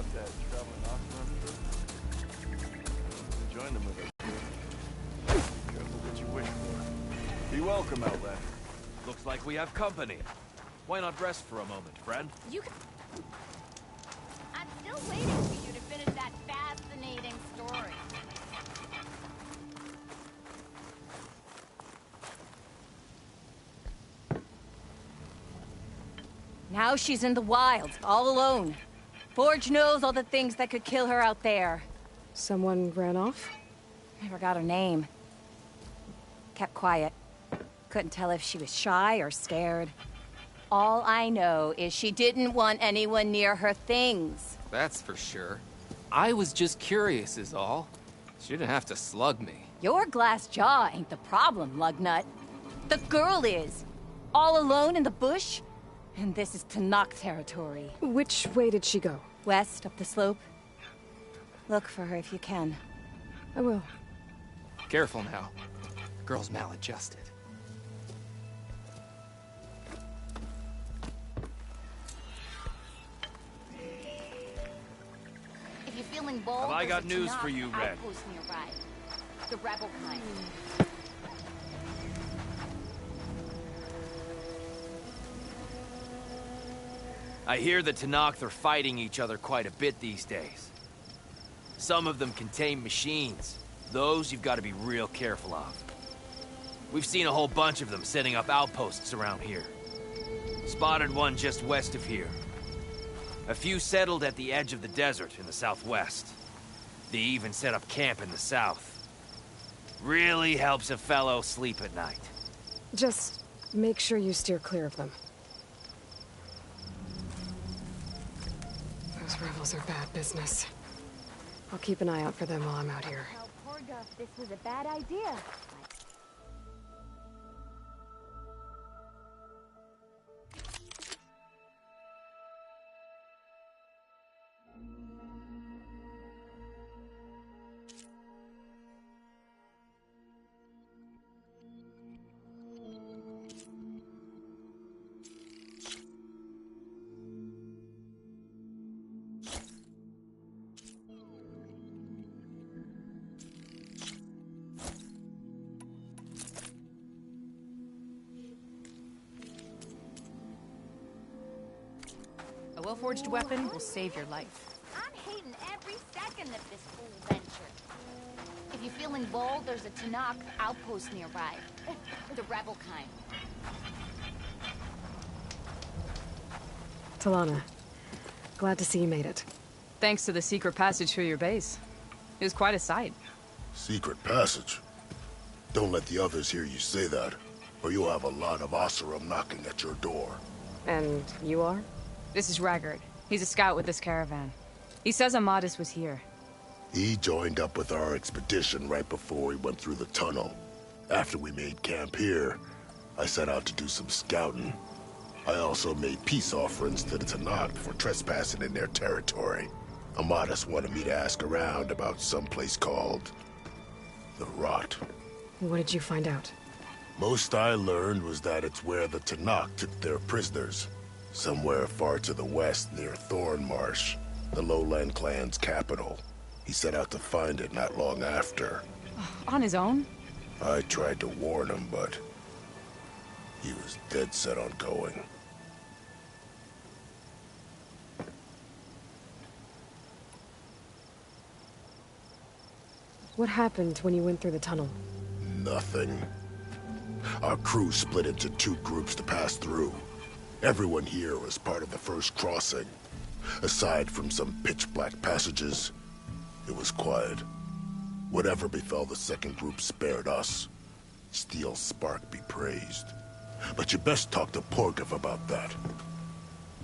about that traveling Oxford? Join them with us. Careful what you wish for. Be welcome, Outlander. Looks like we have company. Why not rest for a moment, friend? You can... I'm still waiting for you to finish that fascinating story. Now she's in the wilds, all alone. Forge knows all the things that could kill her out there. Someone ran off? I forgot her name. Kept quiet. Couldn't tell if she was shy or scared. All I know is she didn't want anyone near her things. That's for sure. I was just curious is all. She didn't have to slug me. Your glass jaw ain't the problem, Lugnut. The girl is. All alone in the bush. And this is Tenakth territory. Which way did she go? West, up the slope. Look for her if you can. I will. Careful now. The girl's maladjusted. If you're feeling bold, Have I got there's a news for Tenakth you, Red? outpost nearby. The rebel kind. I hear the Tenakth are fighting each other quite a bit these days. Some of them contain machines. Those you've got to be real careful of. We've seen a whole bunch of them setting up outposts around here. Spotted one just west of here. A few settled at the edge of the desert in the southwest. They even set up camp in the south. Really helps a fellow sleep at night. Just make sure you steer clear of them. Those rebels are bad business. I'll keep an eye out for them while I'm out here. Tell Porga this was a bad idea. A well-forged weapon will save your life. I'm hating every second of this whole venture. If you're feeling bold, there's a Tenakth outpost nearby. The rebel kind. Talana, glad to see you made it. Thanks to the secret passage through your base. It was quite a sight. Secret passage? Don't let the others hear you say that, or you'll have a lot of Oseram knocking at your door. And you are? This is Raggard. He's a scout with this caravan. He says Amadis was here. He joined up with our expedition right before we went through the tunnel. After we made camp here, I set out to do some scouting. I also made peace offerings to the Tenakth for trespassing in their territory. Amadis wanted me to ask around about some place called the Rot. What did you find out? Most I learned was that it's where the Tenakth took their prisoners. Somewhere far to the west near Thornmarsh, the Lowland clan's capital. He set out to find it not long after. On his own? I tried to warn him, but he was dead set on going. What happened when you went through the tunnel? Nothing. Our crew split into two groups to pass through. Everyone here was part of the first crossing. Aside from some pitch-black passages, it was quiet. Whatever befell the second group spared us. Steel Spark be praised. But you best talk to Porgov about that.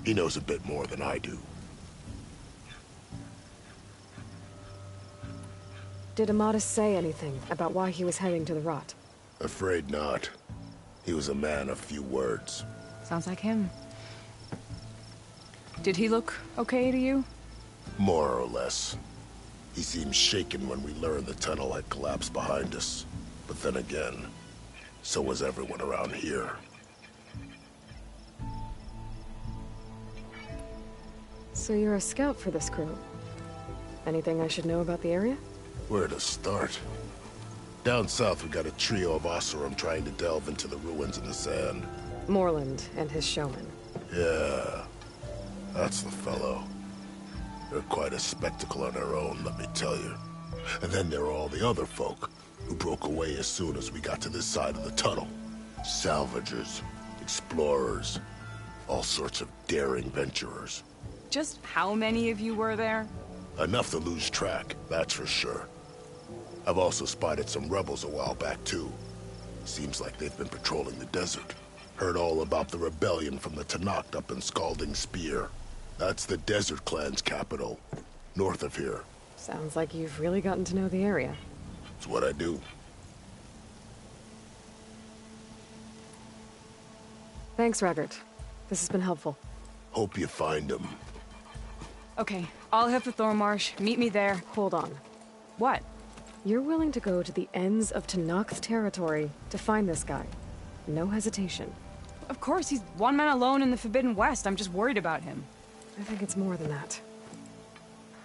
He knows a bit more than I do. Did Amadis say anything about why he was heading to the Rot? Afraid not. He was a man of few words. Sounds like him. Did he look okay to you? More or less. He seemed shaken when we learned the tunnel had collapsed behind us. But then again, so was everyone around here. So you're a scout for this crew. Anything I should know about the area? Where to start? Down south, we got a trio of Oseram trying to delve into the ruins in the sand. Moreland and his showman. Yeah, that's the fellow. They're quite a spectacle on their own, let me tell you. And then there are all the other folk, who broke away as soon as we got to this side of the tunnel. Salvagers, explorers, all sorts of daring venturers. Just how many of you were there? Enough to lose track, that's for sure. I've also spotted some rebels a while back, too. Seems like they've been patrolling the desert. Heard all about the rebellion from the Tenakth up in Scalding Spear. That's the Desert Clan's capital, north of here. Sounds like you've really gotten to know the area. It's what I do. Thanks, Raggart. This has been helpful. Hope you find him. Okay, I'll head for Thornmarsh. Meet me there. Hold on. What? You're willing to go to the ends of Tenakth territory to find this guy. No hesitation. Of course, he's one man alone in the Forbidden West. I'm just worried about him. I think it's more than that.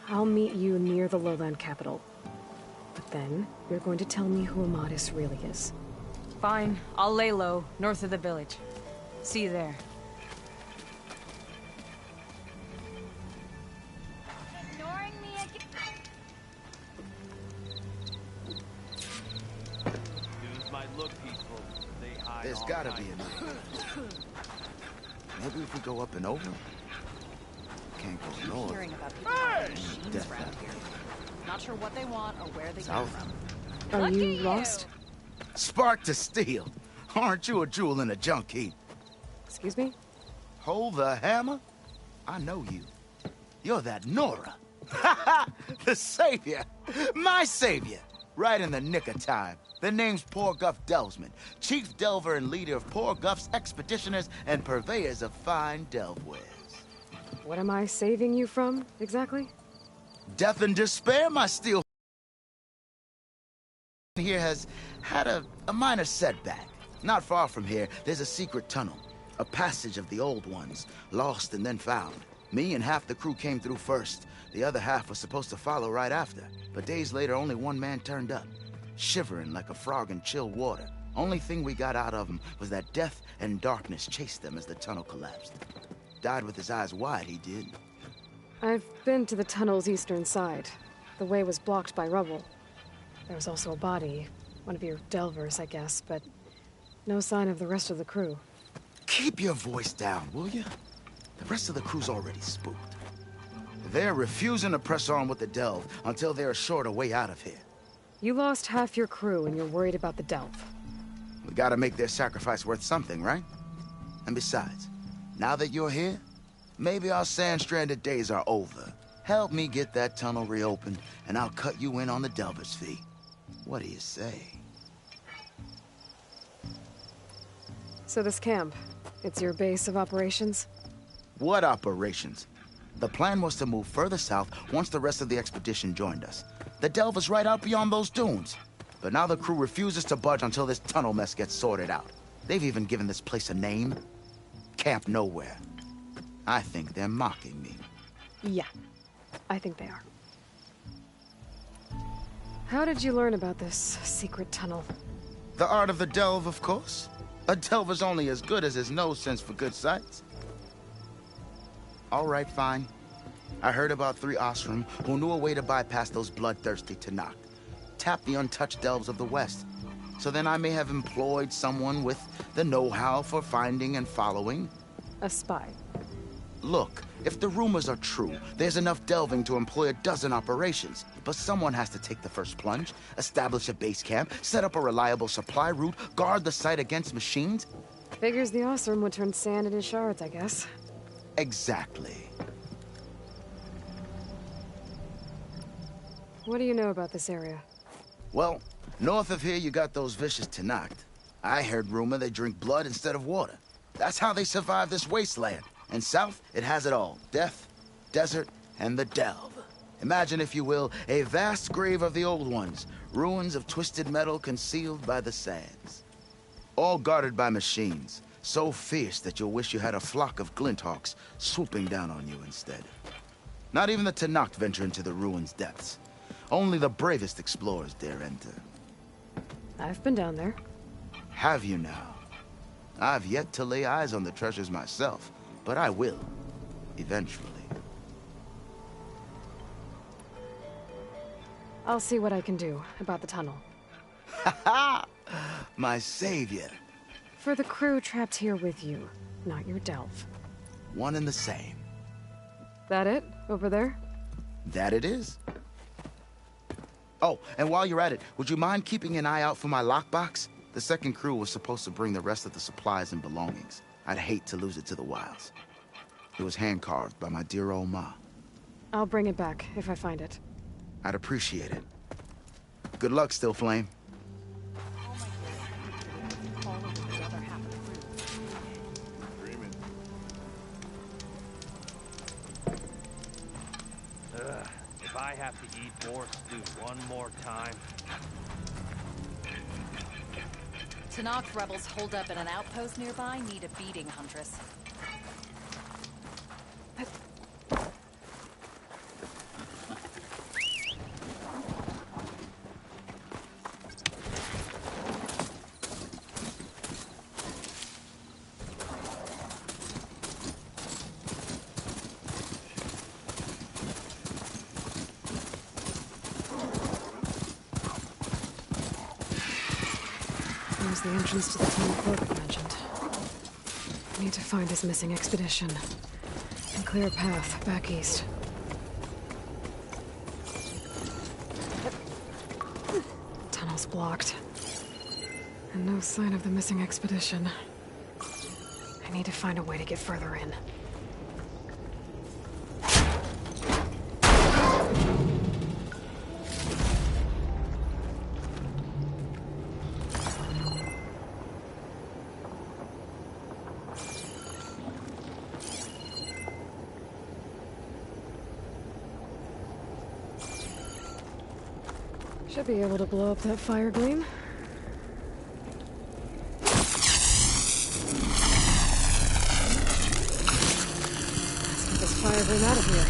I'll meet you near the lowland capital. But then, you're going to tell me who Amadis really is. Fine, I'll lay low, north of the village. See you there. Ignoring me again. Dudes might look peaceful, but they hide. There's all gotta night. be another. Maybe if we go up and over? Can't go north. Hearing about people having machines around here. Not sure what they want or where they come South. from. Are Lucky you you. lost? Spark to steel. Aren't you a jewel in a junk heap? Excuse me? Hold the hammer? I know you. You're that Nora. The savior. My savior. Right in the nick of time. The name's Poor Guff Delvesman, chief delver and leader of Poor Guff's expeditioners and purveyors of fine delve wares. What am I saving you from, exactly? Death and despair, my steel here has had a minor setback. Not far from here, there's a secret tunnel. A passage of the old ones, lost and then found. Me and half the crew came through first. The other half was supposed to follow right after. But days later, only one man turned up, shivering like a frog in chill water. Only thing we got out of him was that death and darkness chased them as the tunnel collapsed. Died with his eyes wide, he did. I've been to the tunnel's eastern side. The way was blocked by rubble. There was also a body. One of your delvers, I guess, but no sign of the rest of the crew. Keep your voice down, will you? The rest of the crew's already spooked. They're refusing to press on with the delve until they're assured a way out of here. You lost half your crew and you're worried about the delve. We gotta make their sacrifice worth something, right? And besides, now that you're here, maybe our sand-stranded days are over. Help me get that tunnel reopened, and I'll cut you in on the delver's fee. What do you say? So this camp, it's your base of operations? What operations? The plan was to move further south once the rest of the expedition joined us. The delver's right out beyond those dunes. But now the crew refuses to budge until this tunnel mess gets sorted out. They've even given this place a name. Camp Nowhere. I think they're mocking me. Yeah, I think they are. How did you learn about this secret tunnel? The art of the delve, of course. A delver's only as good as his nose sense for good sights. All right, fine. I heard about 3 Oseram who knew a way to bypass those bloodthirsty Tenakth. Tap the untouched delves of the West. So then I may have employed someone with the know-how for finding and following. A spy. Look, if the rumors are true, there's enough delving to employ a dozen operations. But someone has to take the first plunge, establish a base camp, set up a reliable supply route, guard the site against machines. Figures the Oseram would turn sand into shards, I guess. Exactly. What do you know about this area? Well, north of here you got those vicious Tenakth. I heard rumor they drink blood instead of water. That's how they survive this wasteland. And south, it has it all. Death, desert, and the delve. Imagine, if you will, a vast grave of the old ones. Ruins of twisted metal concealed by the sands. All guarded by machines. So fierce that you'll wish you had a flock of glinthawks swooping down on you instead. Not even the Tenakth venture into the ruins' depths. Only the bravest explorers dare enter. I've been down there. Have you now? I've yet to lay eyes on the treasures myself, but I will. Eventually. I'll see what I can do about the tunnel. Ha! My savior. For the crew trapped here with you, not your delve. One and the same. That it? Over there? That it is. Oh, and while you're at it, would you mind keeping an eye out for my lockbox? The second crew was supposed to bring the rest of the supplies and belongings. I'd hate to lose it to the wilds. It was hand-carved by my dear old ma. I'll bring it back if I find it. I'd appreciate it. Good luck, Still Flame. Dreaming. If I have to eat more stew one more time. Tenakth rebels hold up at an outpost nearby need a beating, Huntress. There's the entrance to the tunnel Cloak mentioned. I need to find his missing expedition and clear a path back east. Tunnel's blocked. And no sign of the missing expedition. I need to find a way to get further in. Should be able to blow up that fire gleam. Let's get this fire gleam out of here.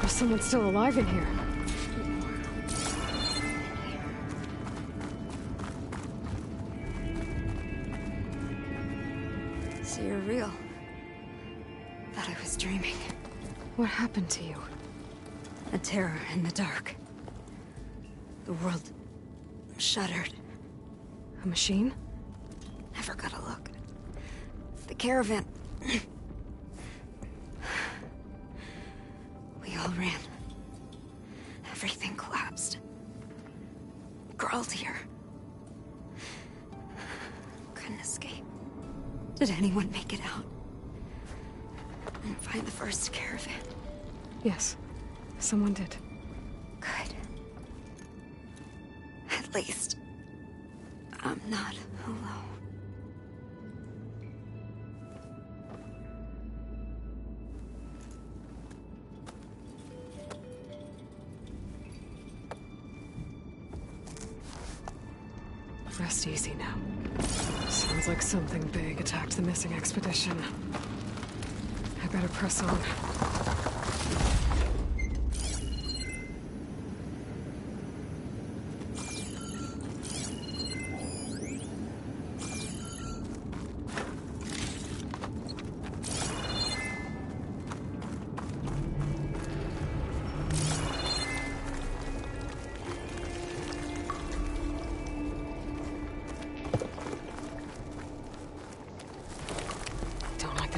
Someone's still alive in here. So you're real. Thought I was dreaming. What happened to you? A terror in the dark. The world shuddered. A machine? Never got a look. The caravan. We all ran. Everything collapsed. Crawled here. Couldn't escape. Did anyone make it out? And find the first caravan? Yes. Someone did. Good. At least, I'm not alone. Rest easy now. Sounds like something big attacked the missing expedition. I better press on.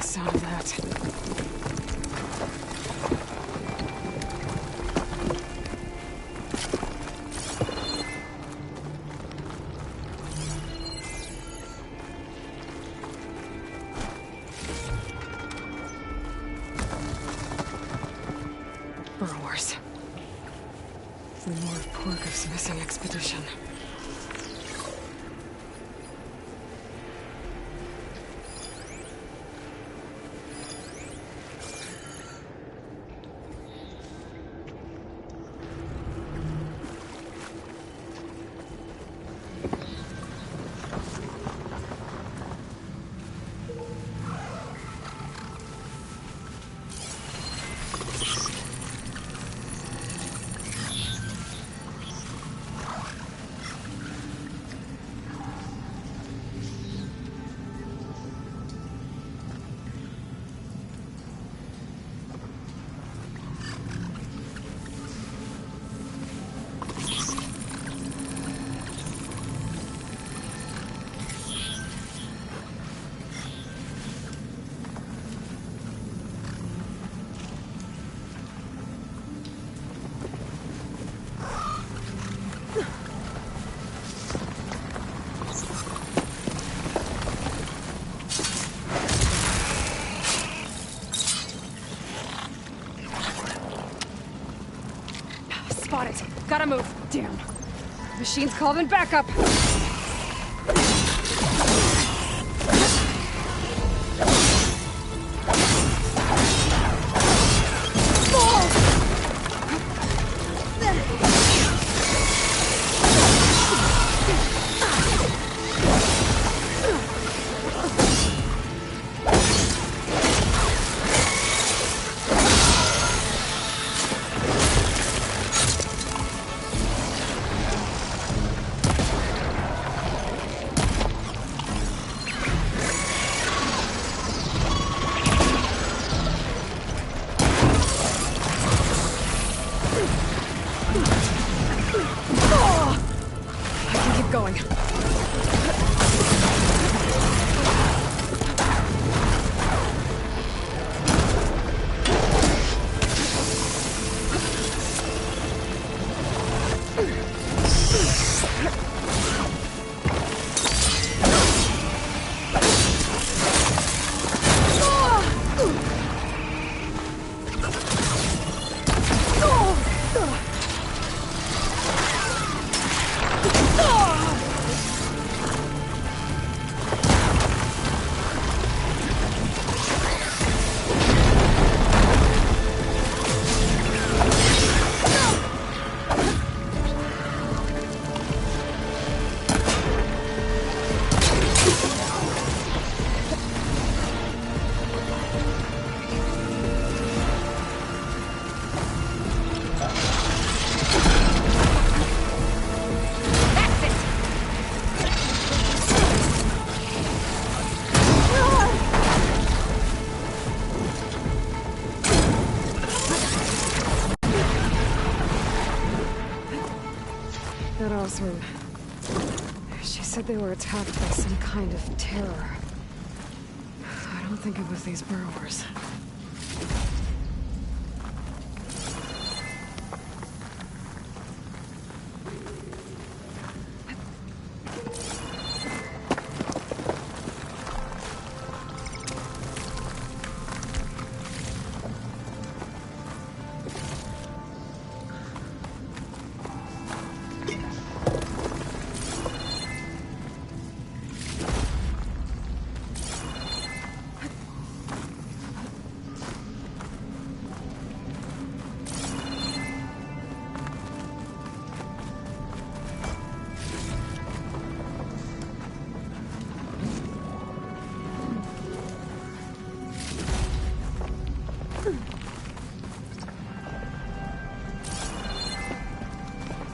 Sound of that. Burrows. More of Porkov's missing expedition. Gotta move. Damn. Machine's calling backup. Going. That Osram. She said they were attacked by some kind of terror. I don't think it was these burrowers.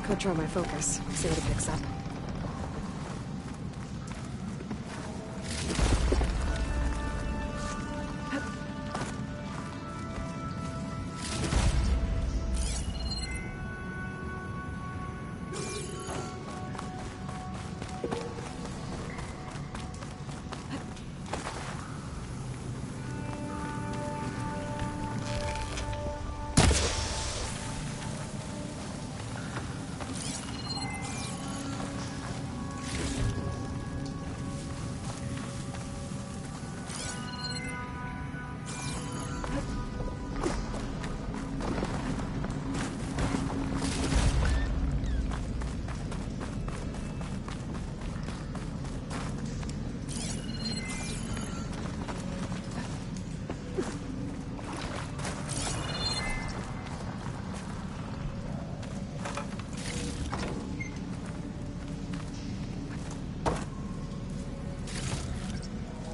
Could try my focus, see what it picks up.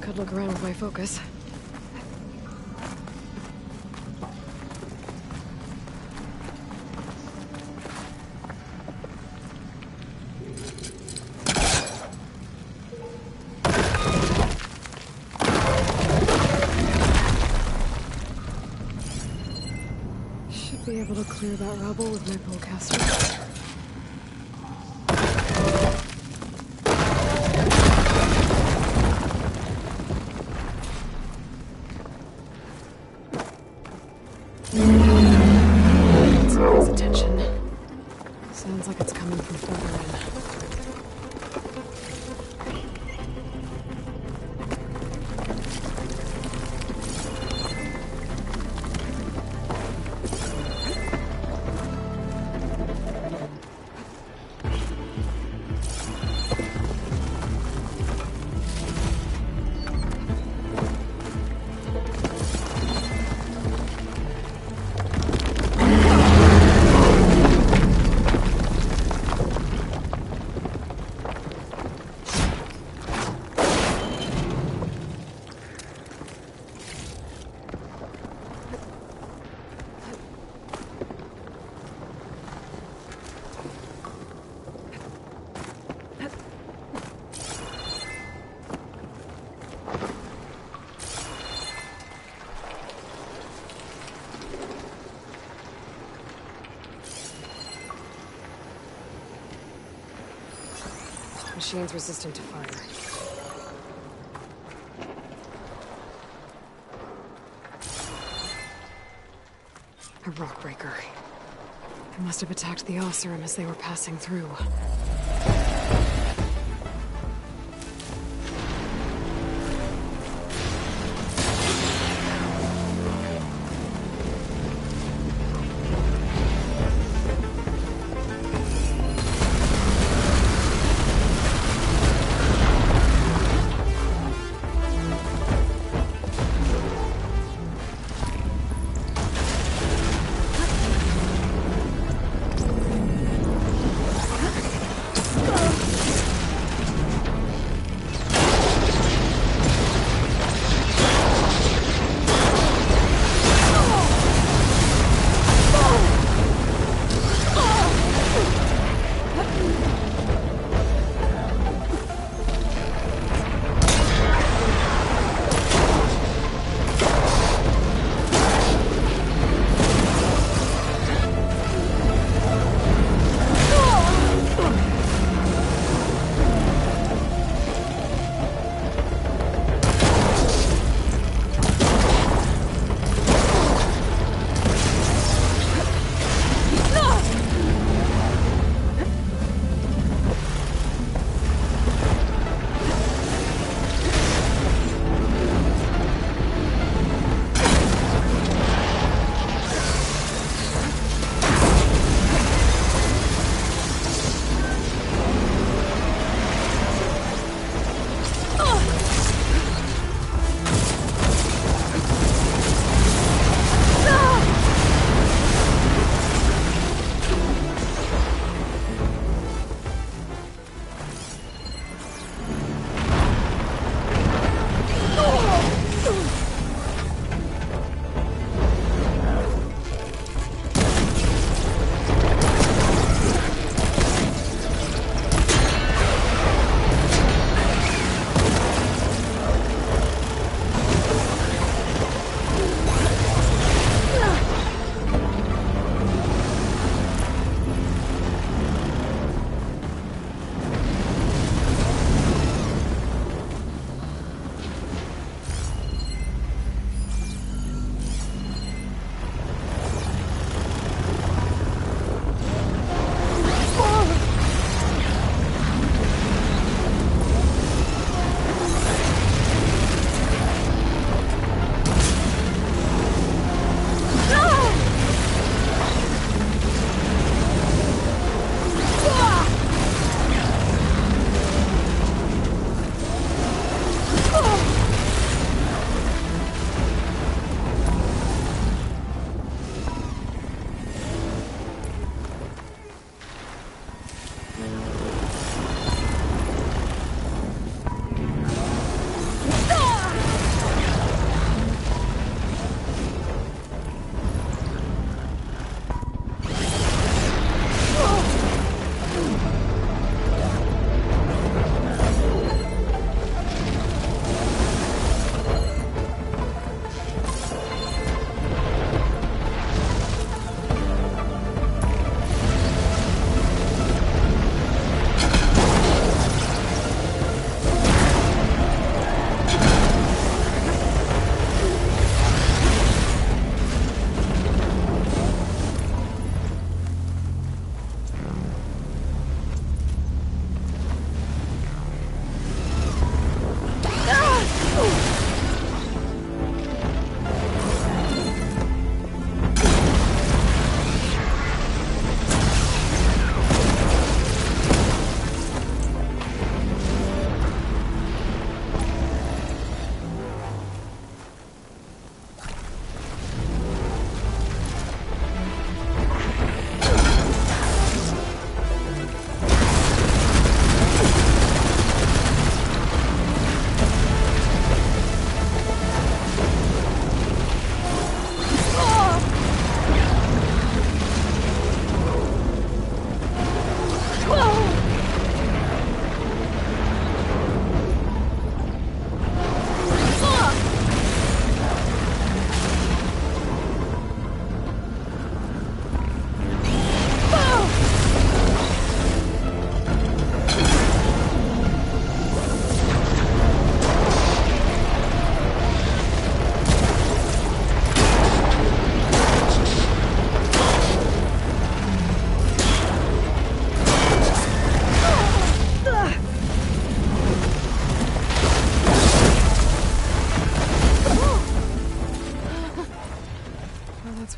Could look around with my focus. Should be able to clear that rubble with my bowcaster. His attention. Sounds like it's coming from further in. Machines resistant to fire. A rock breaker. They must have attacked the Oseram as they were passing through.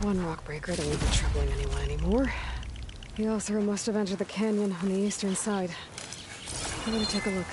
one rock breaker that won't be troubling anyone anymore. The Oseram must have entered the canyon on the eastern side. I'm gonna take a look.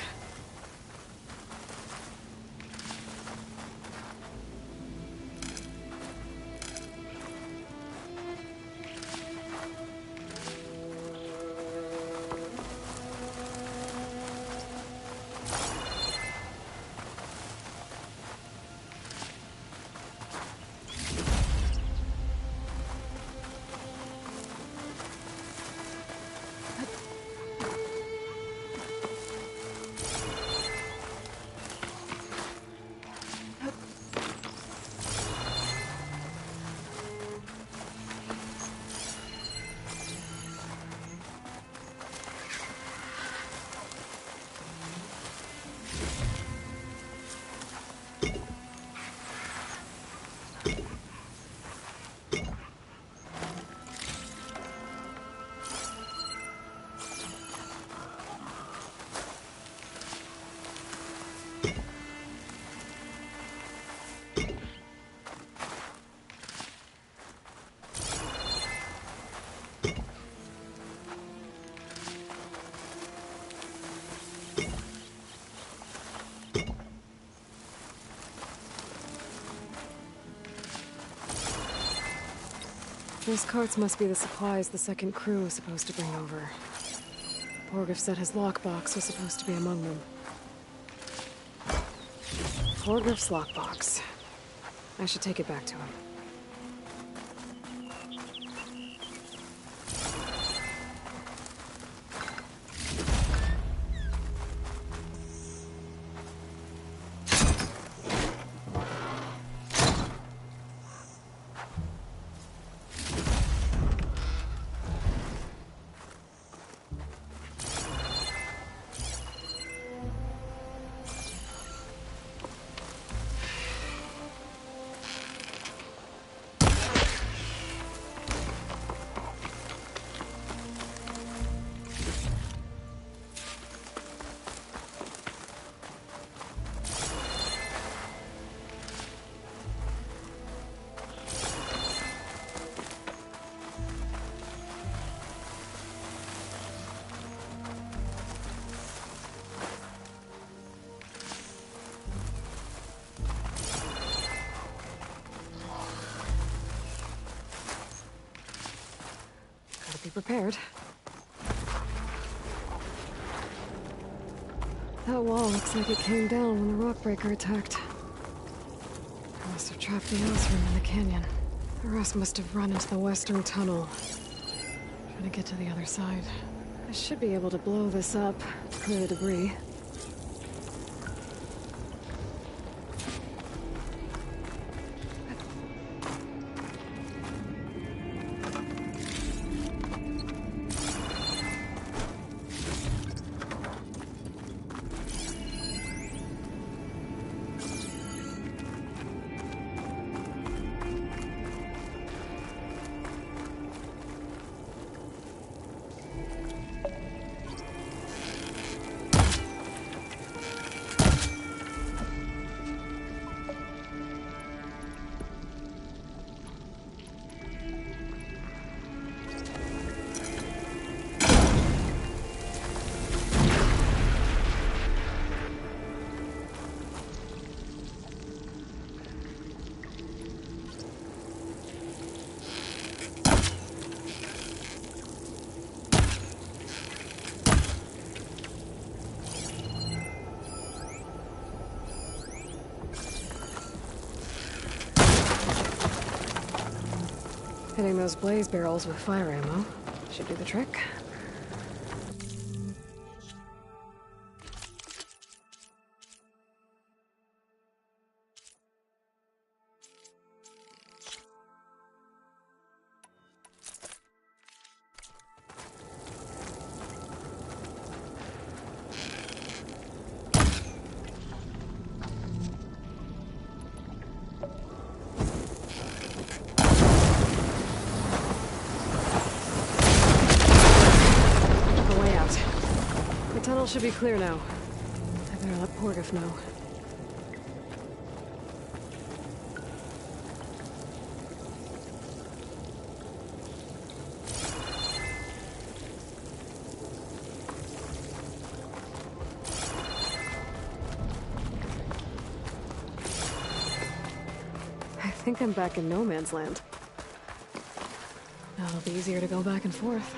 Those carts must be the supplies the second crew was supposed to bring over. Borgif said his lockbox was supposed to be among them. Borgif's lockbox. I should take it back to him. Be prepared. That wall looks like it came down when the rockbreaker attacked. I must have trapped the Oseram in the canyon. The rest must have run into the western tunnel. Trying to get to the other side. I should be able to blow this up, clear the debris. Hitting those blaze barrels with fire ammo should do the trick. Should be clear now. I better let Borgif know. think I'm back in no man's land. Now it'll be easier to go back and forth.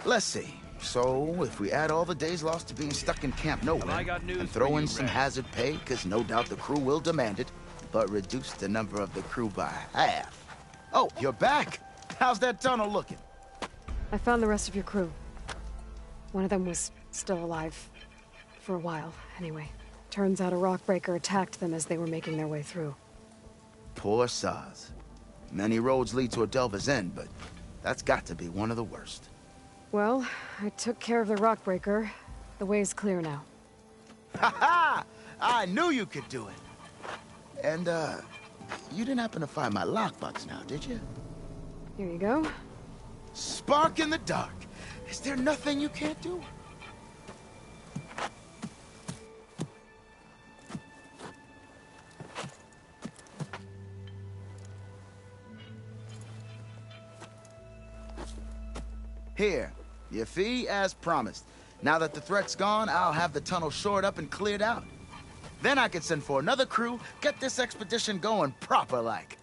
Let's see. So, if we add all the days lost to being stuck in Camp Nowhere, I got news and for throw you, in some Red. hazard pay, because no doubt the crew will demand it, but reduce the number of the crew by half. Oh, you're back! How's that tunnel looking? I found the rest of your crew. One of them was still alive. For a while, anyway. Turns out a rockbreaker attacked them as they were making their way through. Poor Saz. Many roads lead to a Delver's End, but that's got to be one of the worst. Well, I took care of the rockbreaker. The way's clear now. Ha ha! I knew you could do it! And, you didn't happen to find my lockbox now, did you? Here you go. Spark in the dark. Is there nothing you can't do? Here, your fee as promised. Now that the threat's gone, I'll have the tunnel shored up and cleared out. Then I can send for another crew, get this expedition going proper-like.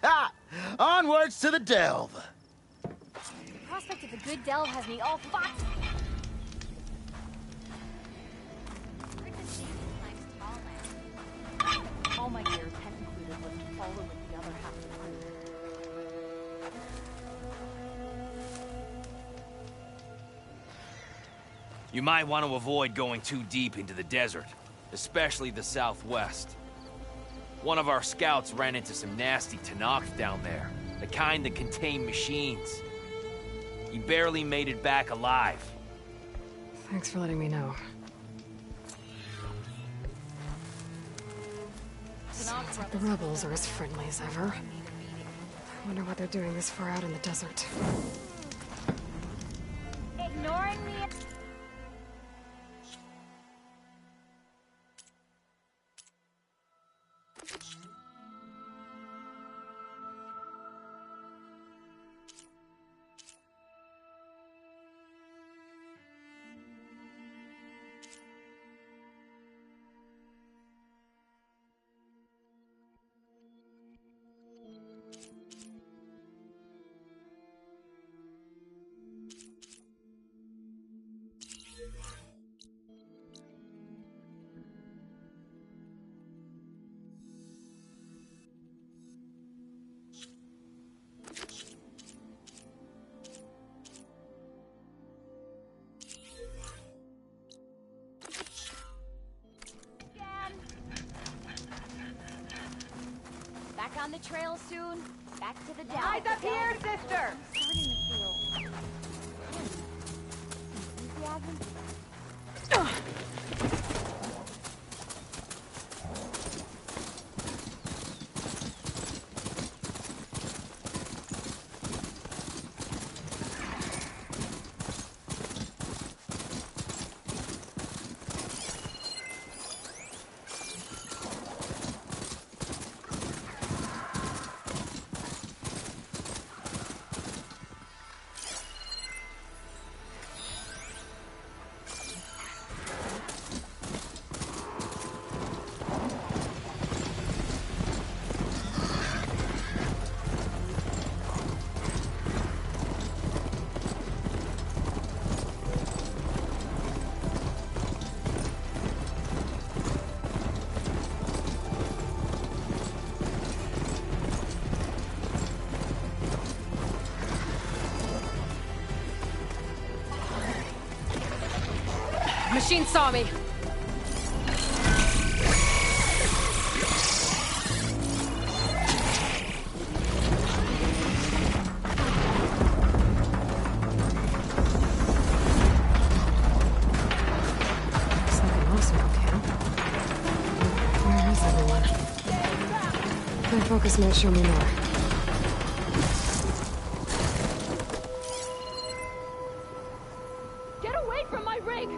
Ha! Onwards to the Delve! The prospect of a good delve has me all fucked. All my gear, tech included, was to follow with the other half of the crew. You might want to avoid going too deep into the desert, especially the southwest. One of our scouts ran into some nasty Tenakth down there, the kind that contain machines. He barely made it back alive. Thanks for letting me know. Sounds like the rebels are as friendly as ever. I wonder what they're doing this far out in the desert. Ignoring me. Back on the trail soon. Back to the delve. Eyes up here, sister! I'm starting to feel enthusiasm. Machine saw me. Focus might show me more. Get away from my rig!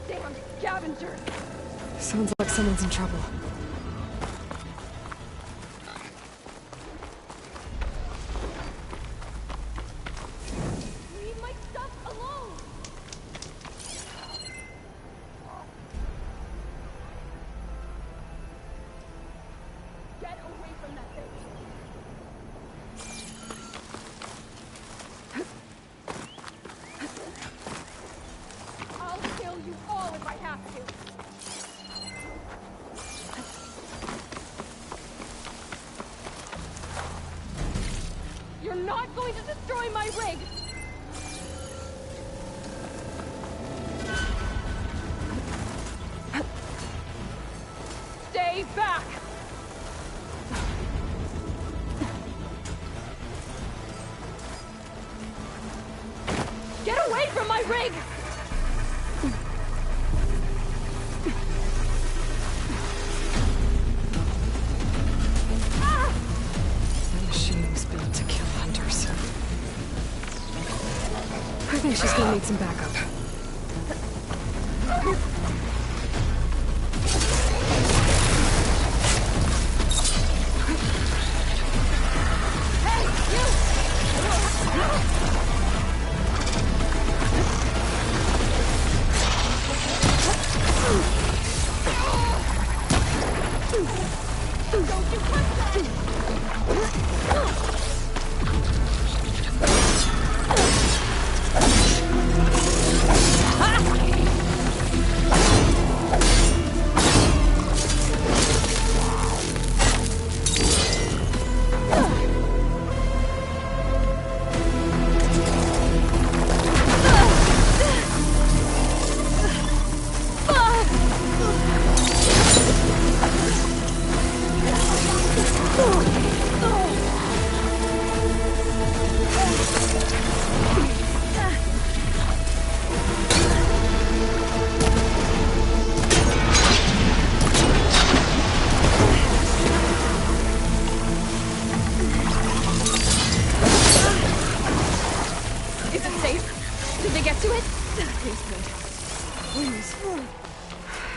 Damn scavenger! Sounds like someone's in trouble. Leave my stuff alone! Get away from that thing! I'll kill you all if I have to! You're not going to destroy my rig! Stay back! Get away from my rig! That machine was built to kill hunters. I think she's gonna need some backup.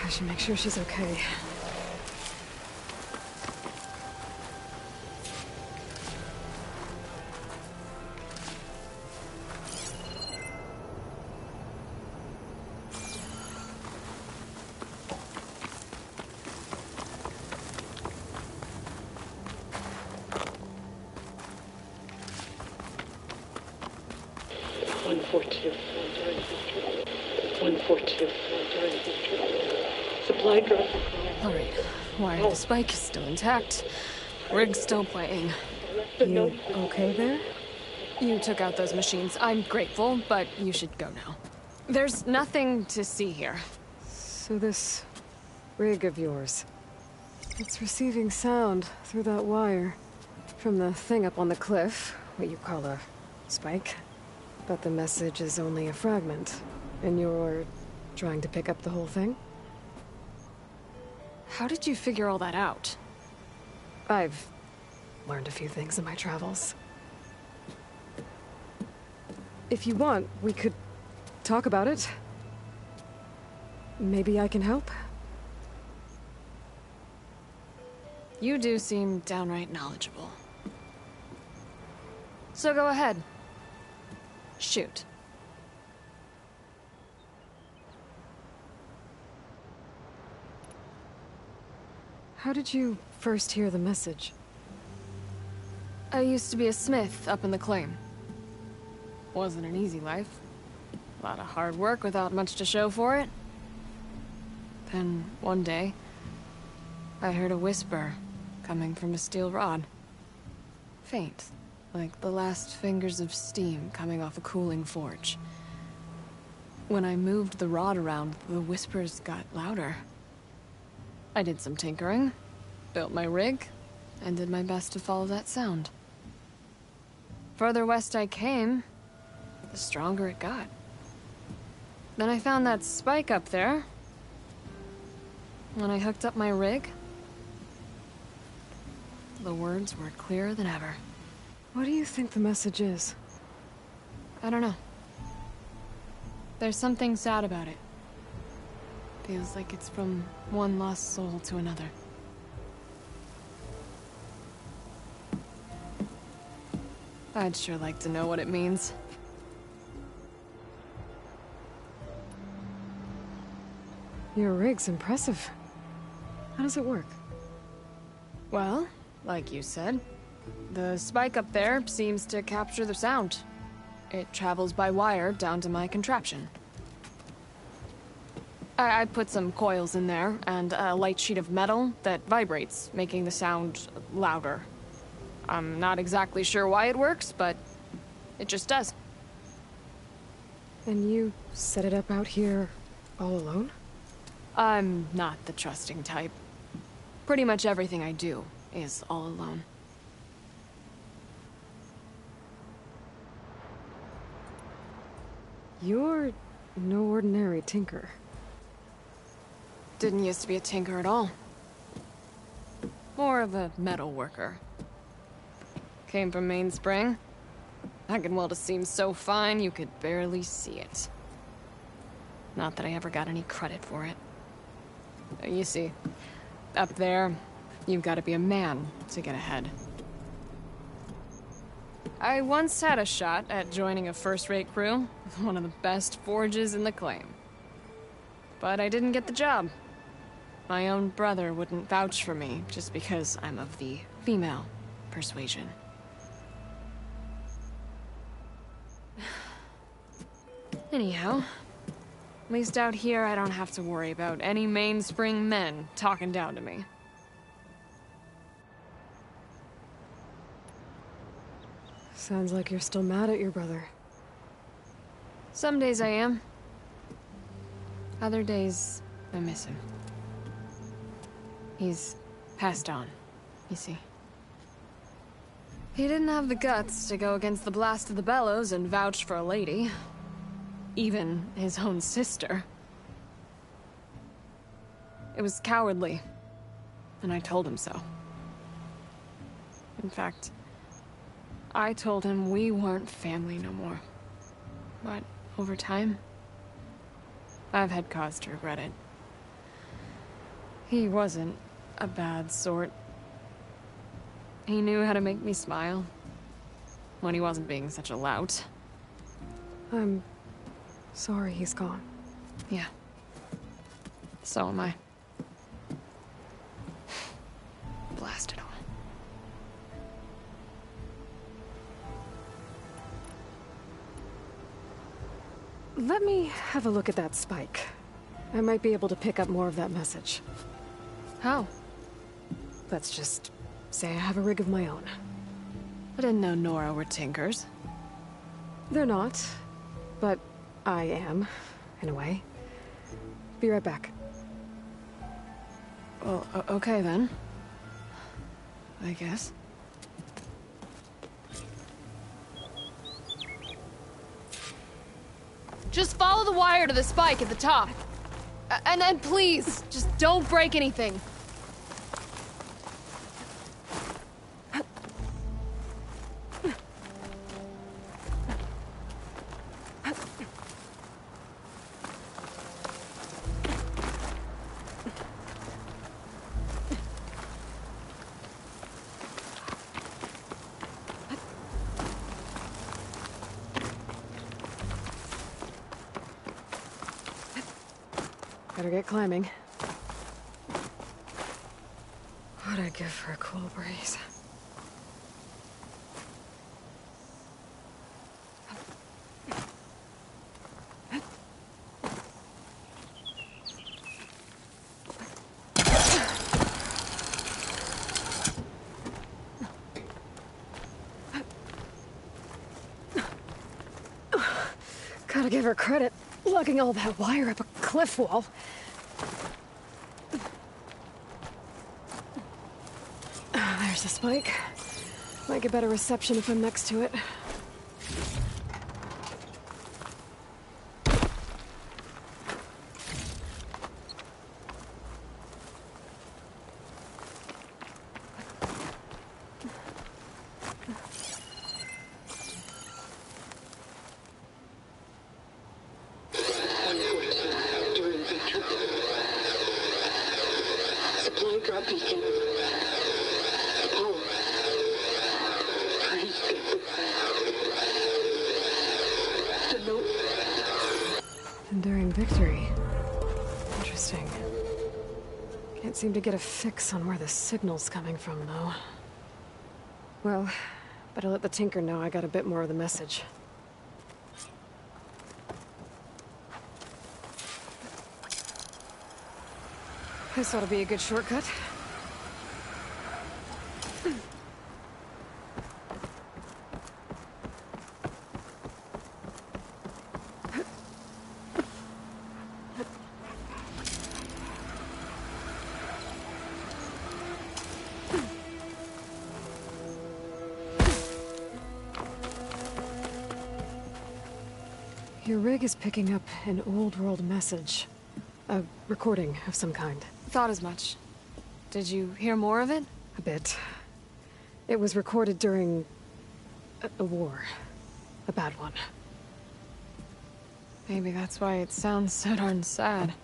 I should make sure she's okay. Supply drop. Alright, wire to spike is still intact. Rig's still playing. You okay there? You took out those machines. I'm grateful, but you should go now. There's nothing to see here. So this rig of yours, it's receiving sound through that wire from the thing up on the cliff, what you call a spike. But the message is only a fragment, and you're trying to pick up the whole thing? How did you figure all that out? I've learned a few things in my travels. If you want, we could talk about it. Maybe I can help? You do seem downright knowledgeable. So go ahead. Shoot. How did you first hear the message? I used to be a smith up in the claim. Wasn't an easy life. A lot of hard work without much to show for it. Then, one day, I heard a whisper coming from a steel rod. Faint, like the last fingers of steam coming off a cooling forge. When I moved the rod around, the whispers got louder. I did some tinkering, built my rig, and did my best to follow that sound. Further west I came, the stronger it got. Then I found that spike up there. When I hooked up my rig, the words were clearer than ever. What do you think the message is? I don't know. There's something sad about it. Feels like it's from one lost soul to another. I'd sure like to know what it means. Your rig's impressive. How does it work? Well, like you said, the spike up there seems to capture the sound. It travels by wire down to my contraption. I put some coils in there and a light sheet of metal that vibrates, making the sound louder. I'm not exactly sure why it works, but it just does. And you set it up out here all alone? I'm not the trusting type. Pretty much everything I do is all alone. You're no ordinary tinker. Didn't used to be a tinker at all. More of a metal worker. Came from Mainspring. I can weld a seam so fine you could barely see it. Not that I ever got any credit for it. You see, up there, you've got to be a man to get ahead. I once had a shot at joining a first-rate crew with one of the best forges in the claim. But I didn't get the job. My own brother wouldn't vouch for me just because I'm of the female persuasion. Anyhow, at least out here I don't have to worry about any Mainspring men talking down to me. Sounds like you're still mad at your brother. Some days I am. Other days, I miss him. He's passed on, you see. He didn't have the guts to go against the blast of the bellows and vouch for a lady. Even his own sister. It was cowardly, and I told him so. In fact, I told him we weren't family no more. But over time, I've had cause to regret it. He wasn't a bad sort. He knew how to make me smile when he wasn't being such a lout. I'm sorry he's gone. Yeah. So am I. Blast it all. Let me have a look at that spike. I might be able to pick up more of that message. How? Let's just say I have a rig of my own. I didn't know Nora were tinkers. They're not, but I am, in a way. Be right back. Well, okay then. I guess. Just follow the wire to the spike at the top. And then please, just don't break anything. Better get climbing. What'd I give for a cool breeze? Gotta give her credit, lugging all that wire up a cliff wall. There's the spike. Might get better reception if I'm next to it. Supply drop beacon. Apollo. Please get the note. Enduring victory. Interesting. Can't seem to get a fix on where the signal's coming from, though. Well, better let the Tinker know I got a bit more of the message. This ought to be a good shortcut. Your rig is picking up an old world message. A recording of some kind. Thought as much. Did you hear more of it? A bit. It was recorded during a war. A bad one. Maybe that's why it sounds so darn sad.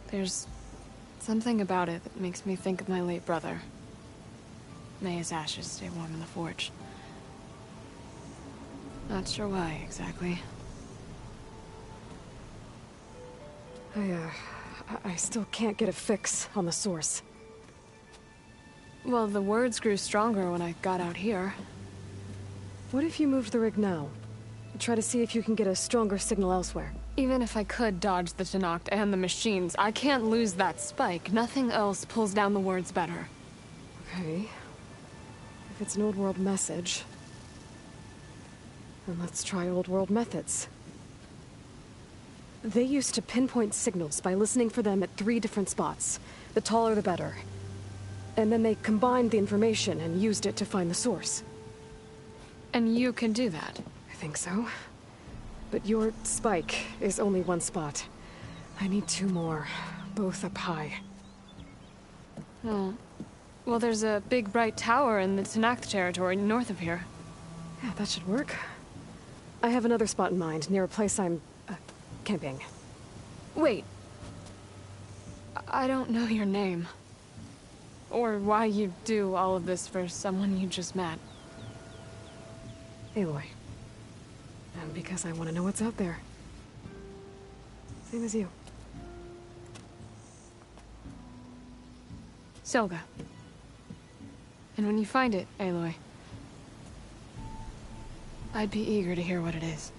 There's something about it that makes me think of my late brother. May his ashes stay warm in the forge. Not sure why, exactly. I still can't get a fix on the source. Well, the words grew stronger when I got out here. What if you moved the rig now? Try to see if you can get a stronger signal elsewhere. Even if I could dodge the Tenakth and the machines, I can't lose that spike. Nothing else pulls down the words better. Okay. If it's an old world message, then let's try old world methods. They used to pinpoint signals by listening for them at 3 different spots. The taller the better. And then they combined the information and used it to find the source. And you can do that? I think so. But your spike is only 1 spot. I need 2 more, both up high. Oh. Well, there's a big bright tower in the Tenakth territory north of here. Yeah, that should work. I have another spot in mind, near a place I'm camping. Wait. I don't know your name. Or why you do all of this for someone you just met. Aloy. And because I want to know what's out there. Same as you. Selga. And when you find it, Aloy, I'd be eager to hear what it is.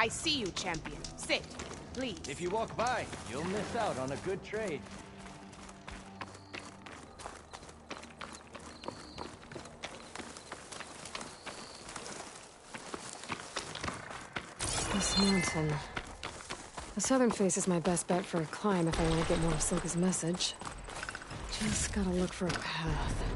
I see you, champion. Sit, please. If you walk by, you'll miss out on a good trade. This mountain. The southern face is my best bet for a climb if I want to get more of Silka's message. Just gotta look for a path.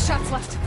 Shots left.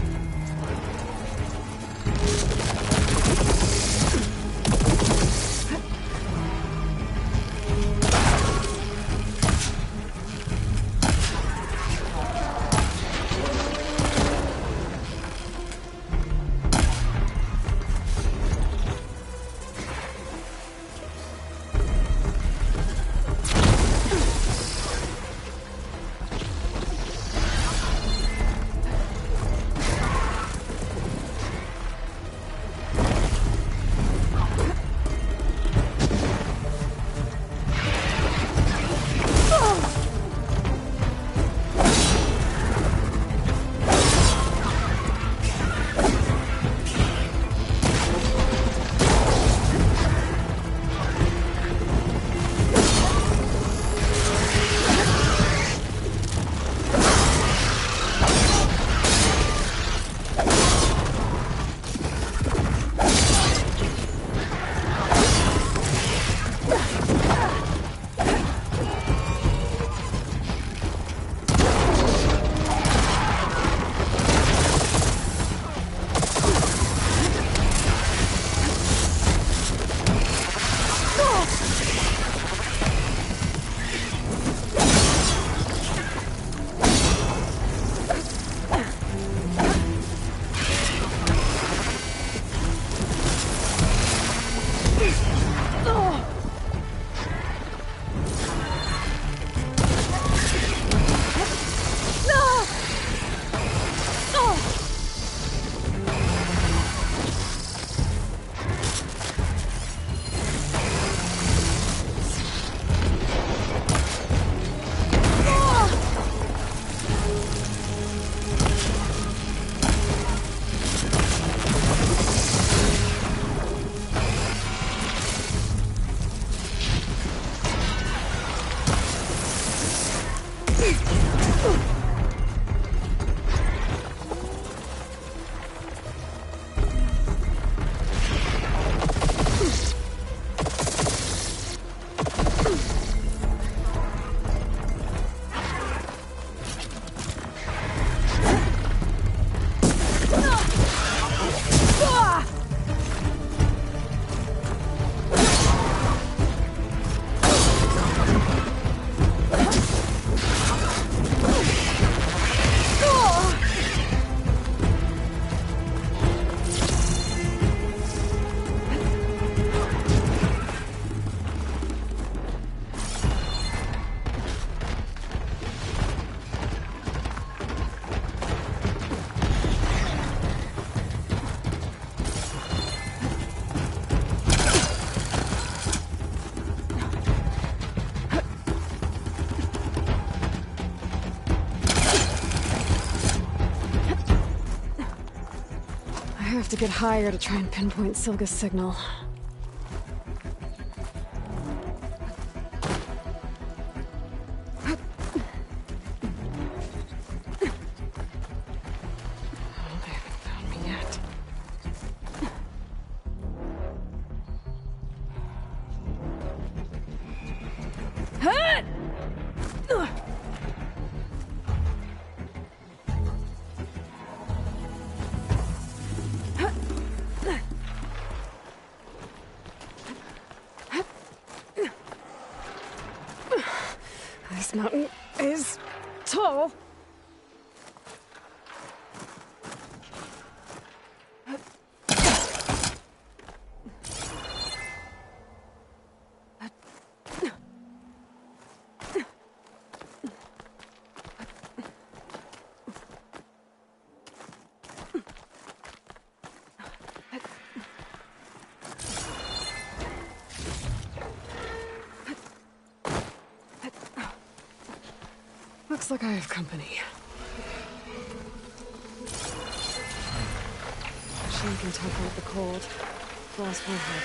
have to get higher to try and pinpoint Silga's signal. This mountain is tall. Looks like I have company. Machine can temper the cold. Frost won't help.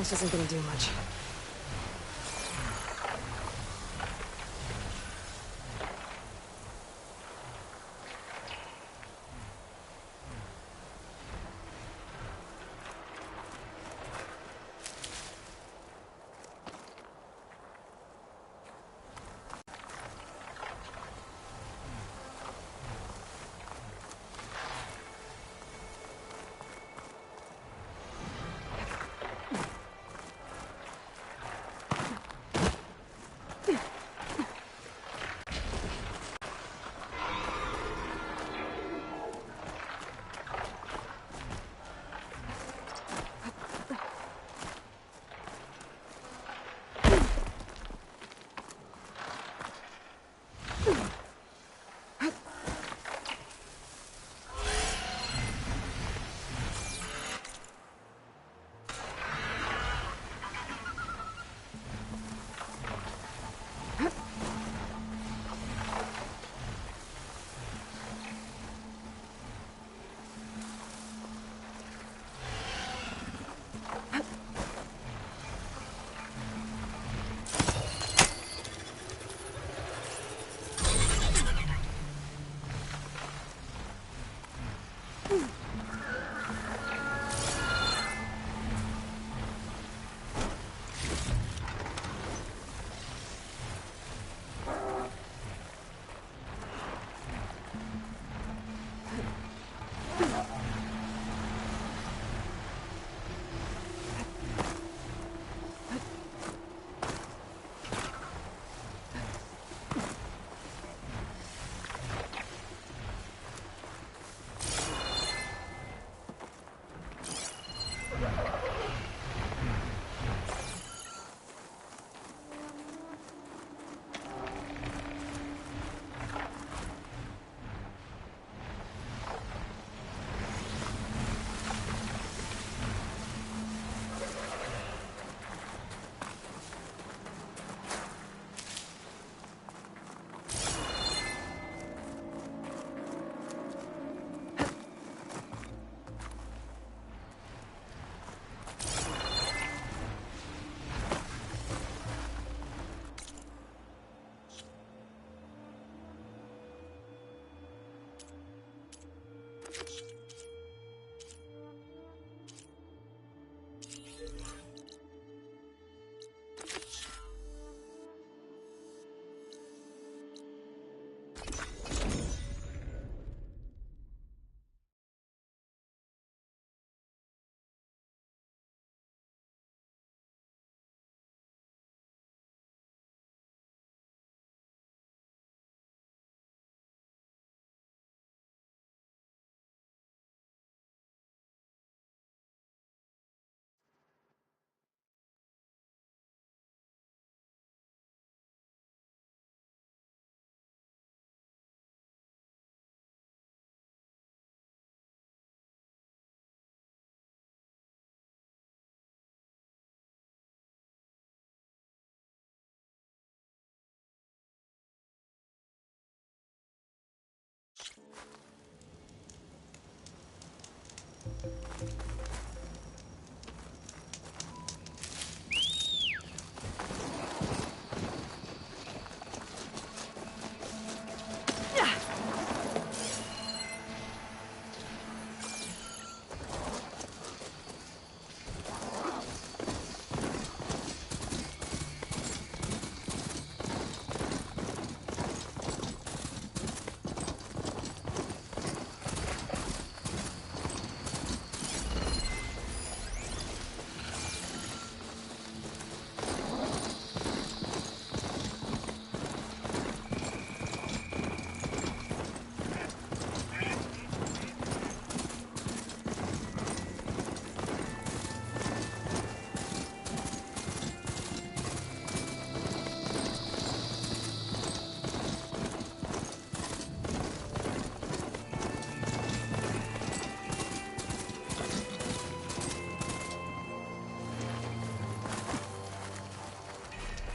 Silence isn't gonna do much.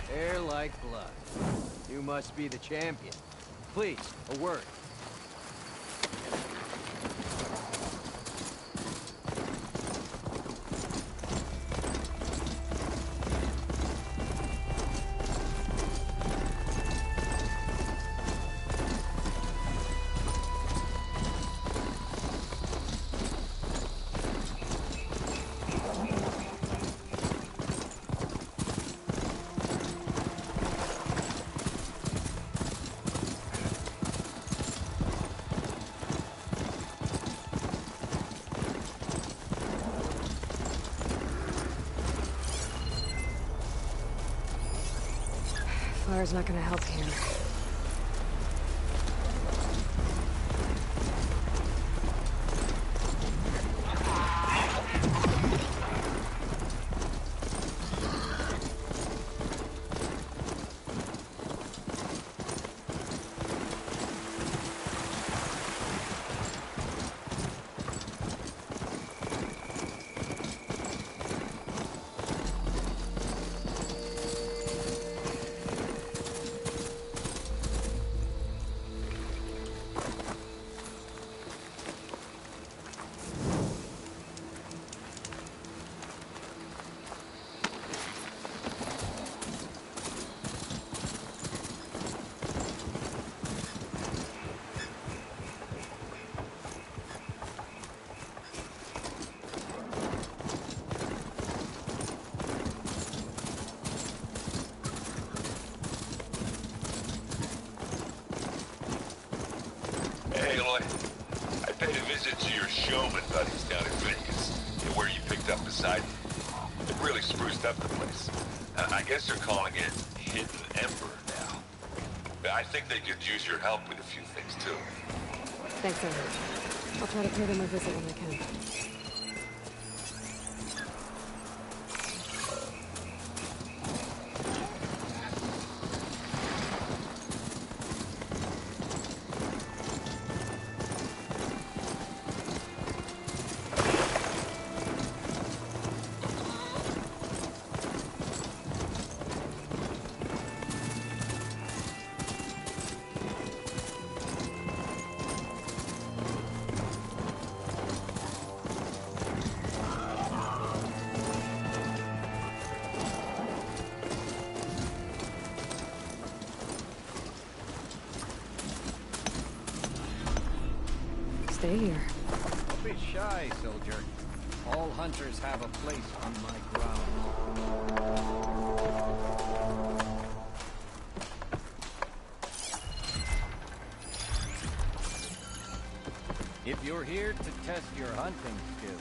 Hair like blood. You must be the champion. Please, a word. fire's not gonna help here. Hey, Aloy. I paid a visit to your showman buddies down in Vegas, where you picked up beside me. It really spruced up the place. I guess they're calling it Hidden Ember now. I think they could use your help with a few things, too. Thanks, Edward. I'll try to pay them a visit when I can. Stay here. Don't be shy, soldier. All hunters have a place on my ground. If you're here to test your hunting skills,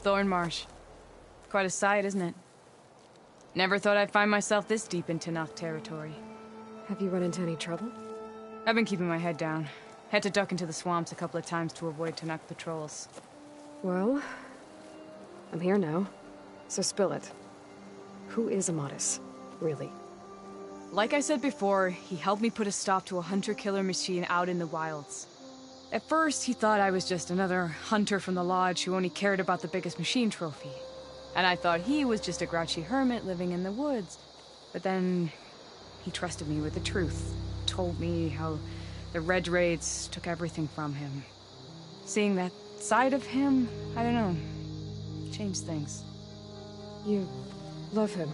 Thornmarsh. Quite a sight, isn't it? Never thought I'd find myself this deep in Tenakth territory. Have you run into any trouble? I've been keeping my head down. Had to duck into the swamps a couple of times to avoid Tenakth patrols. Well, I'm here now, so spill it. Who is Amadis? really. Like I said before, he helped me put a stop to a hunter-killer machine out in the wilds. At first, he thought I was just another hunter from the lodge who only cared about the biggest machine trophy. And I thought he was just a grouchy hermit living in the woods. But then, he trusted me with the truth. Told me how the Red Raids took everything from him. Seeing that side of him, I don't know, changed things. You love him,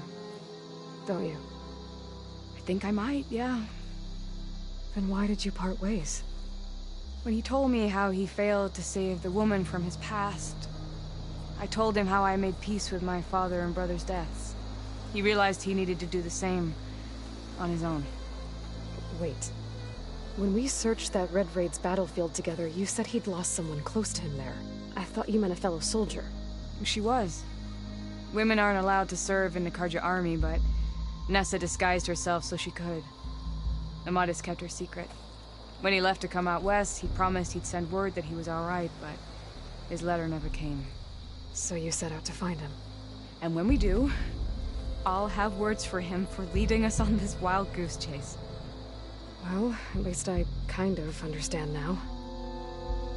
don't you? I think I might, yeah. Then why did you part ways? When he told me how he failed to save the woman from his past, I told him how I made peace with my father and brother's deaths. He realized he needed to do the same on his own. Wait. When we searched that Red Raid's battlefield together, you said he'd lost someone close to him there. I thought you meant a fellow soldier. She was. Women aren't allowed to serve in the Karja army, but Nessa disguised herself so she could. Amadis kept her secret. When he left to come out west, he promised he'd send word that he was all right, but his letter never came. So you set out to find him. And when we do, I'll have words for him for leading us on this wild goose chase. Well, at least I kind of understand now.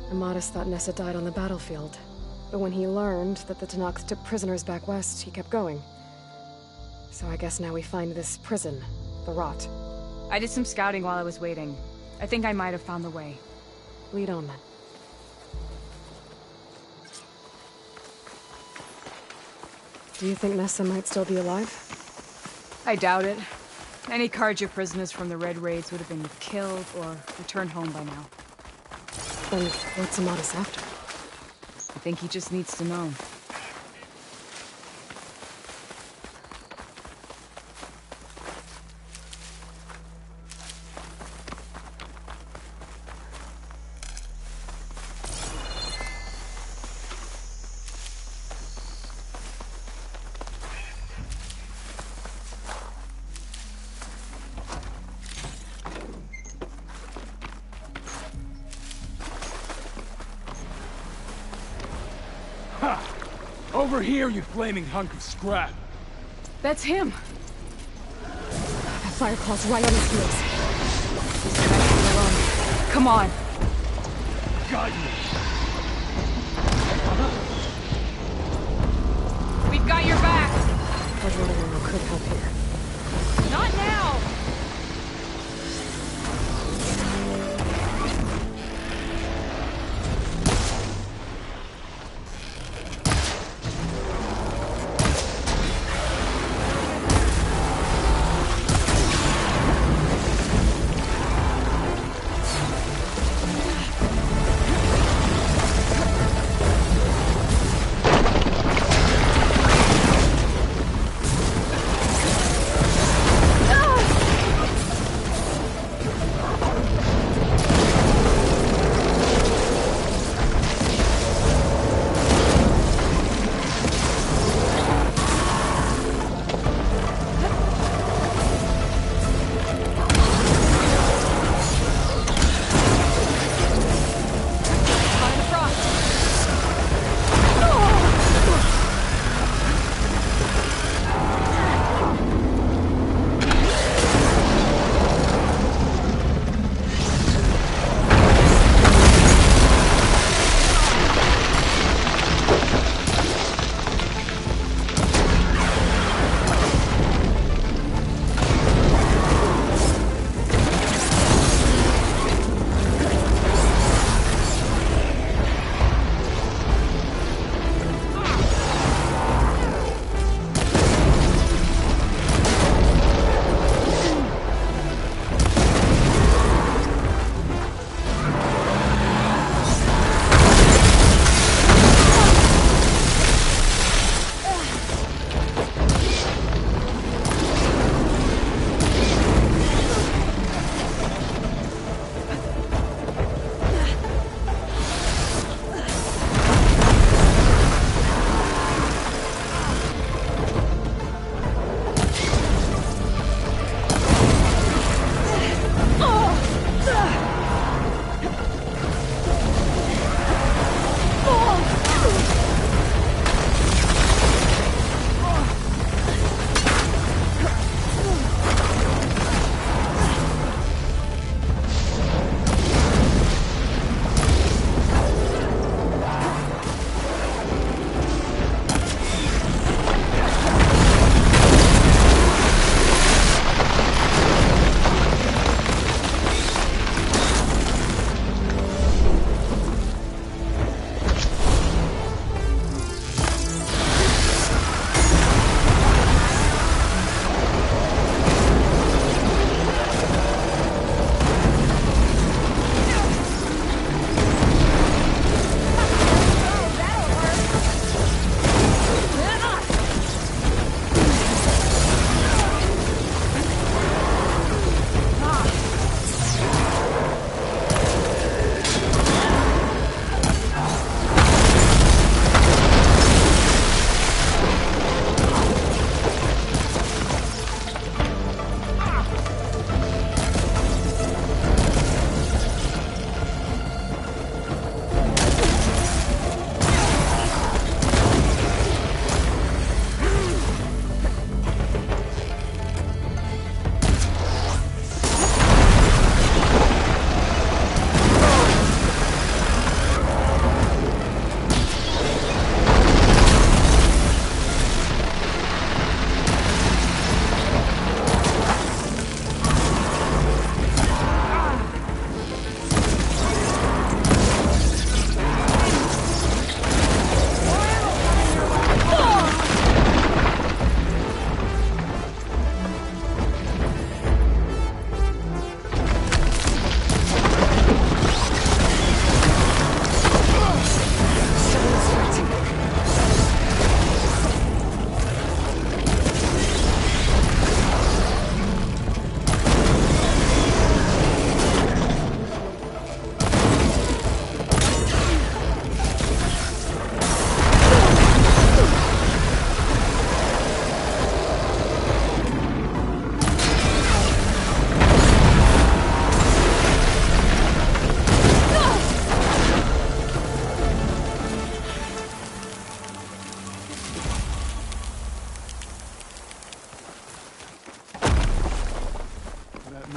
Amadis thought Nessa died on the battlefield, but when he learned that the Tenaks took prisoners back west, he kept going. So I guess now we find this prison, the Rot. I did some scouting while I was waiting. I think I might have found the way. Lead on then. Do you think Nessa might still be alive? I doubt it. Any Karja prisoners from the Red Raids would have been killed or returned home by now. Then what's Amadis after? I think he just needs to know. Over here, you flaming hunk of scrap! That's him! That fire claw's right on his heels. Come on! Got you! We've got your back! Quadrilateral could help here. Not now!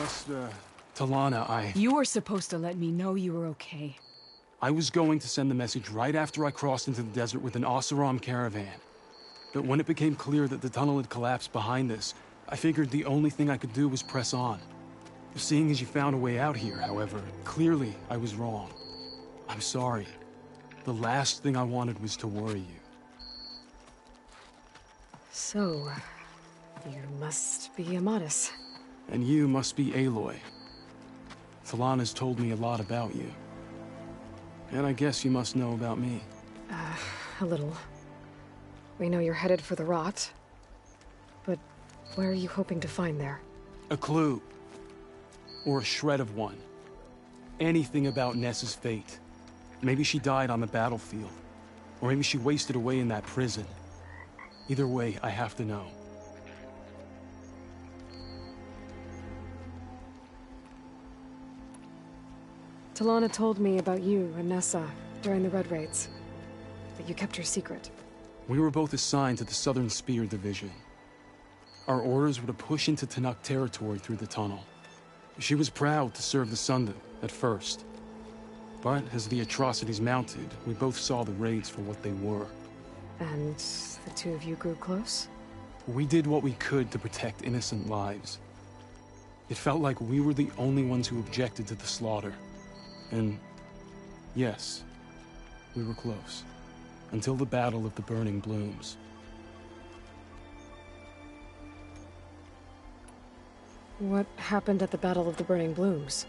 Miss, Talana, You were supposed to let me know you were okay. I was going to send the message right after I crossed into the desert with an Oseram caravan. But when it became clear that the tunnel had collapsed behind us, I figured the only thing I could do was press on. Seeing as you found a way out here, however, clearly I was wrong. I'm sorry. The last thing I wanted was to worry you. So, you must be Amadis. And you must be Aloy. Talana's told me a lot about you. And I guess you must know about me. A little. We know you're headed for the Rot. But where are you hoping to find there? A clue. Or a shred of one. Anything about Nessa's fate. Maybe she died on the battlefield. Or maybe she wasted away in that prison. Either way, I have to know. Talana told me about you and Nessa during the Red Raids. That you kept her secret. We were both assigned to the Southern Spear Division. Our orders were to push into Tenakth territory through the tunnel. She was proud to serve the Sundan at first. But as the atrocities mounted, we both saw the raids for what they were. And the two of you grew close? We did what we could to protect innocent lives. It felt like we were the only ones who objected to the slaughter. And yes, we were close. Until the Battle of the Burning Blooms. What happened at the Battle of the Burning Blooms?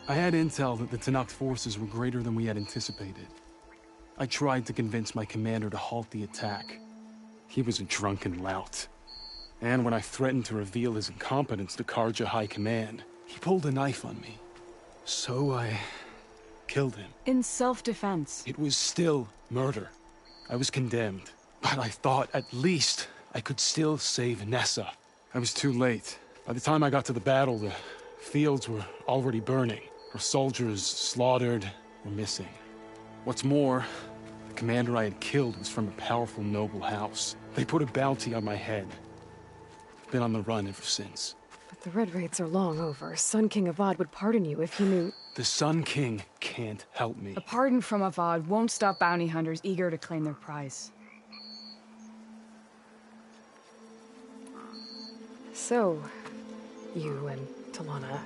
I had intel that the Tenakth forces were greater than we had anticipated. I tried to convince my commander to halt the attack. He was a drunken lout. And when I threatened to reveal his incompetence to Karja High Command, he pulled a knife on me. So I killed him. In self-defense. It was still murder. I was condemned. But I thought at least I could still save Nessa. I was too late. By the time I got to the battle, the fields were already burning. Her soldiers slaughtered or missing. What's more, the commander I had killed was from a powerful noble house. They put a bounty on my head. I've been on the run ever since. But the Red Raids are long over. Sun King Avad would pardon you if he knew... The Sun King can't help me. A pardon from Avad won't stop bounty hunters eager to claim their prize. So, you and Talana,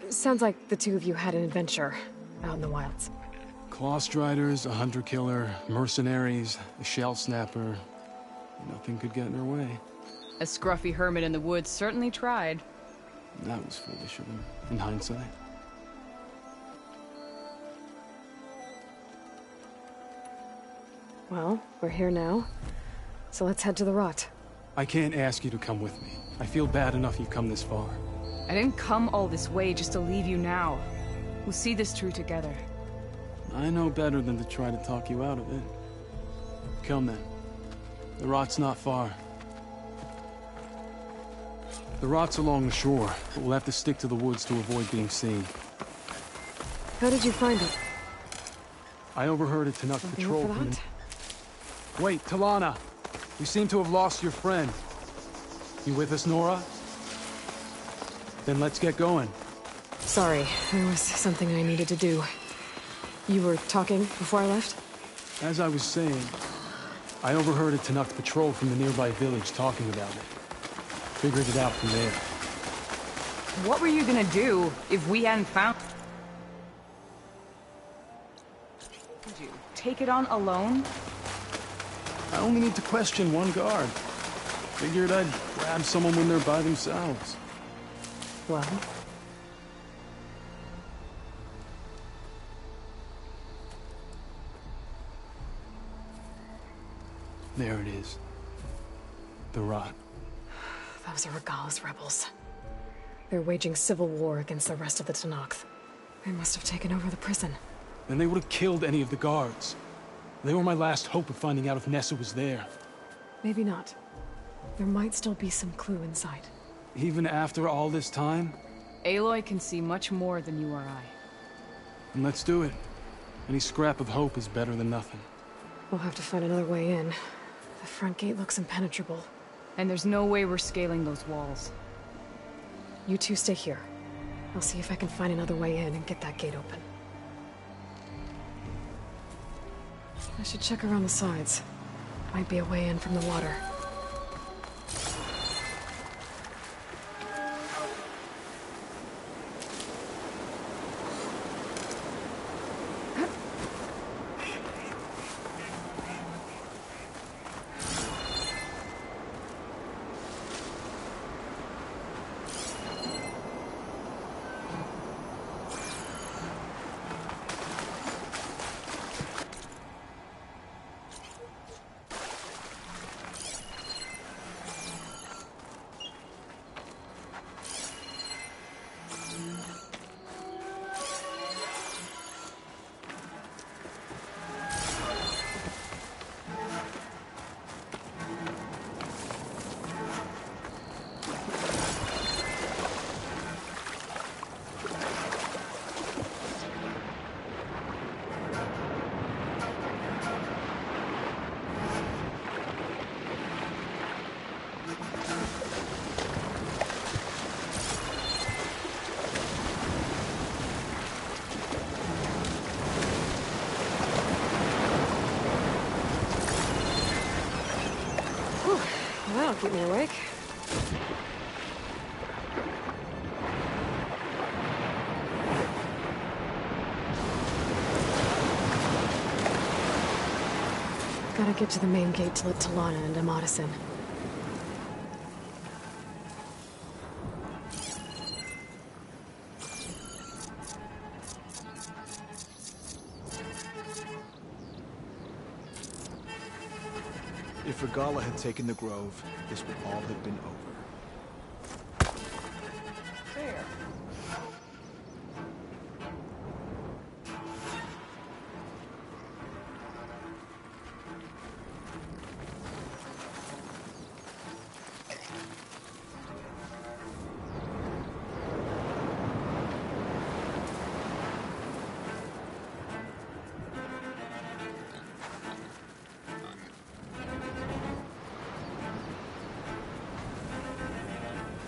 sounds like the two of you had an adventure out in the wilds. Clawstriders, a hunter-killer, mercenaries, a shell snapper. Nothing could get in her way. A scruffy hermit in the woods certainly tried. That was foolish of him, in hindsight. Well, we're here now, so let's head to the Rot. I can't ask you to come with me. I feel bad enough you've come this far. I didn't come all this way just to leave you now. We'll see this through together. I know better than to try to talk you out of it. Come then. The Rot's not far. The Rot's along the shore, but we'll have to stick to the woods to avoid being seen. How did you find it? I overheard a Tenakth Something patrol for from that? Wait, Talana! You seem to have lost your friend. You with us, Nora? Then let's get going. Sorry, there was something I needed to do. You were talking before I left? As I was saying, I overheard a Tenakth patrol from the nearby village talking about it. Figured it out from there. What were you gonna do if we hadn't found... Did you take it on alone? I only need to question one guard. Figured I'd grab someone when they're by themselves. Well... There it is. The Rot. Those are Regalla's rebels. They're waging civil war against the rest of the Tenakth. They must have taken over the prison. Then they would have killed any of the guards. They were my last hope of finding out if Nessa was there. Maybe not. There might still be some clue inside. Even after all this time? Aloy can see much more than you or I. And let's do it. Any scrap of hope is better than nothing. We'll have to find another way in. The front gate looks impenetrable. And there's no way we're scaling those walls. You two stay here. I'll see if I can find another way in and get that gate open. I should check around the sides. Might be a way in from the water. That'll keep me awake. Gotta get to the main gate to let Talana and Amatis in. If Regala had taken the Grove, this would all have been over. There.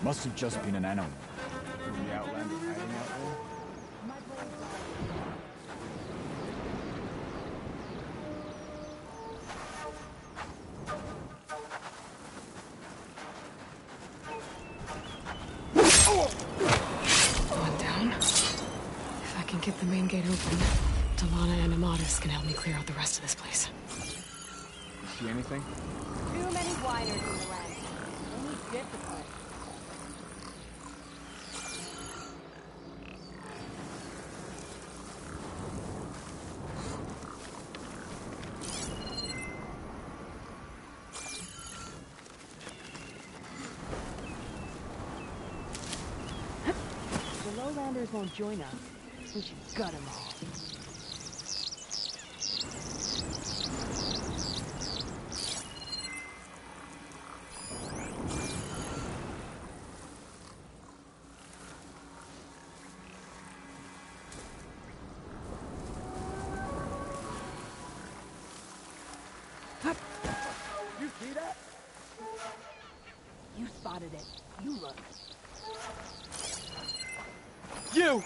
Must have just been an animal. Were the Outlanders hiding out there? One down. If I can get the main gate open, Talana and Amatis can help me clear out the rest of this place. You see anything? Too many whiners in the land. They need discipline. The Lowlanders won't join us. We should gut them all. You see that? You spotted it. You look. You!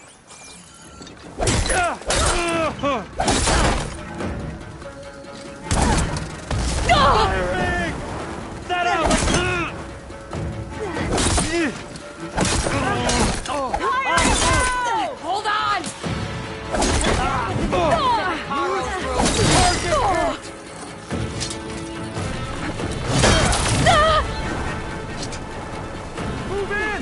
Firing! That out! Hold on! Move in!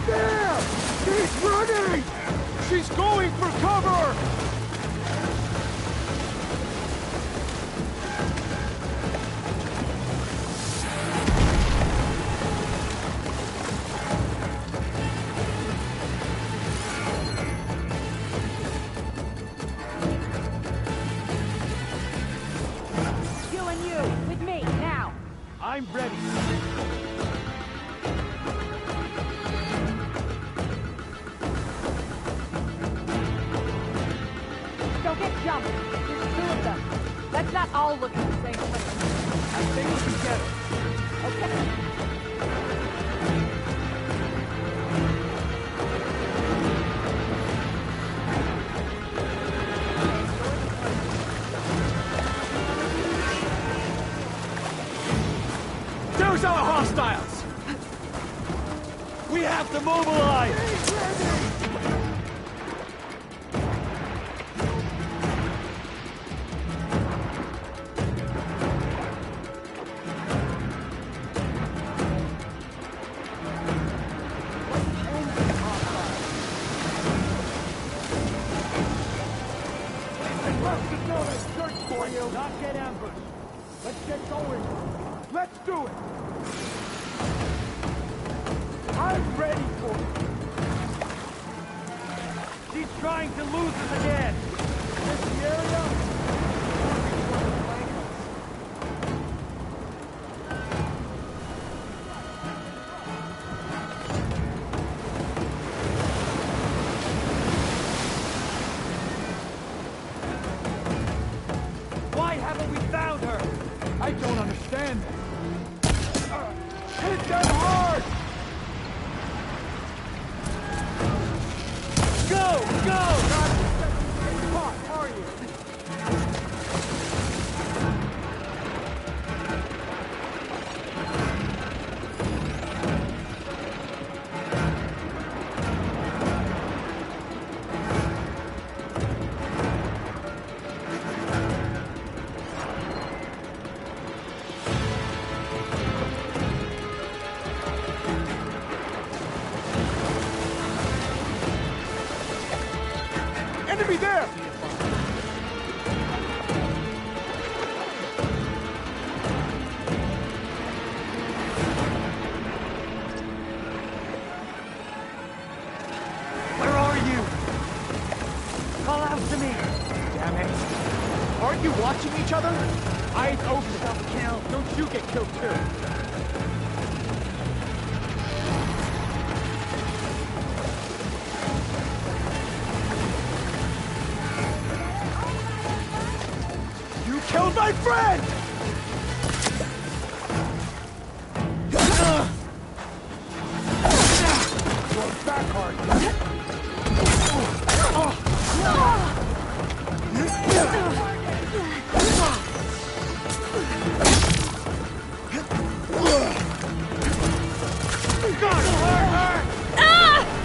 There! She's running! She's going for cover! You and you, with me, now! I'm ready. Don't get jump. There's two of them. Let's not all look at the same place. I think we can get it. Okay. There's our hostiles! We have to mobilize! Not get ambushed. Let's get going. Let's do it. I'm ready for it. She's trying to lose us again. This the area? Why haven't we found her? I don't understand. Hit them hard! Go! Go! Not caught, are you? Enemy there! Where are you? Call out to me! Damn it. Aren't you watching each other? Eyes open. Self-kill. Don't you get killed too. Killed my friend! Going back hard.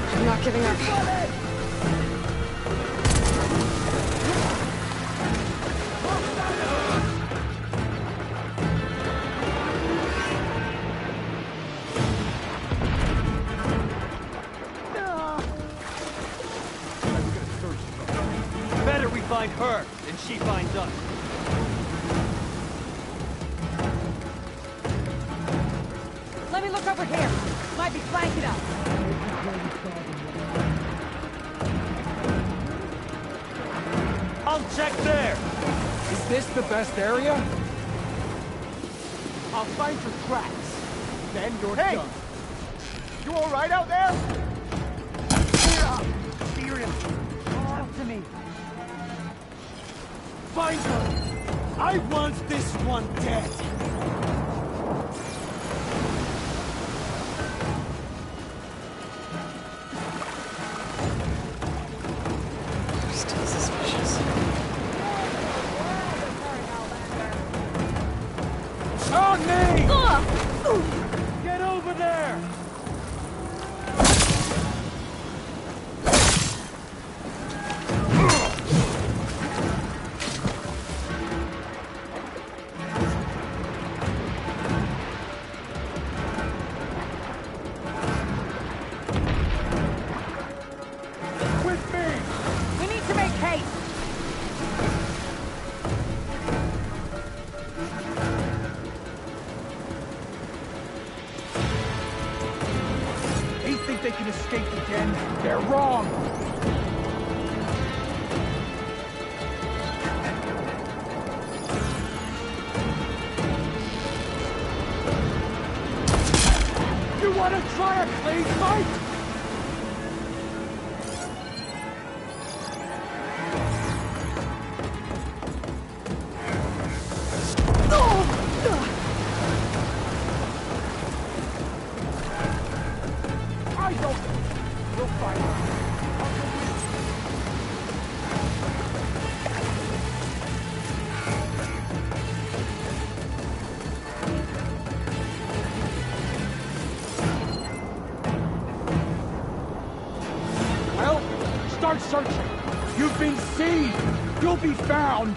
I'm not giving up. Better we find her than she finds us. Let me look over here. Might be flanking us. I'll check there. Is this the best area? I'll find your tracks. Then you're done. You all right out there? Experience. Talk to me. Find her. I want this one dead. Still suspicious. On me! Get over there! With me! We need to make haste. They think they can escape again. They're wrong. You want to try a clean fight? searching. You've been seen. You'll be found.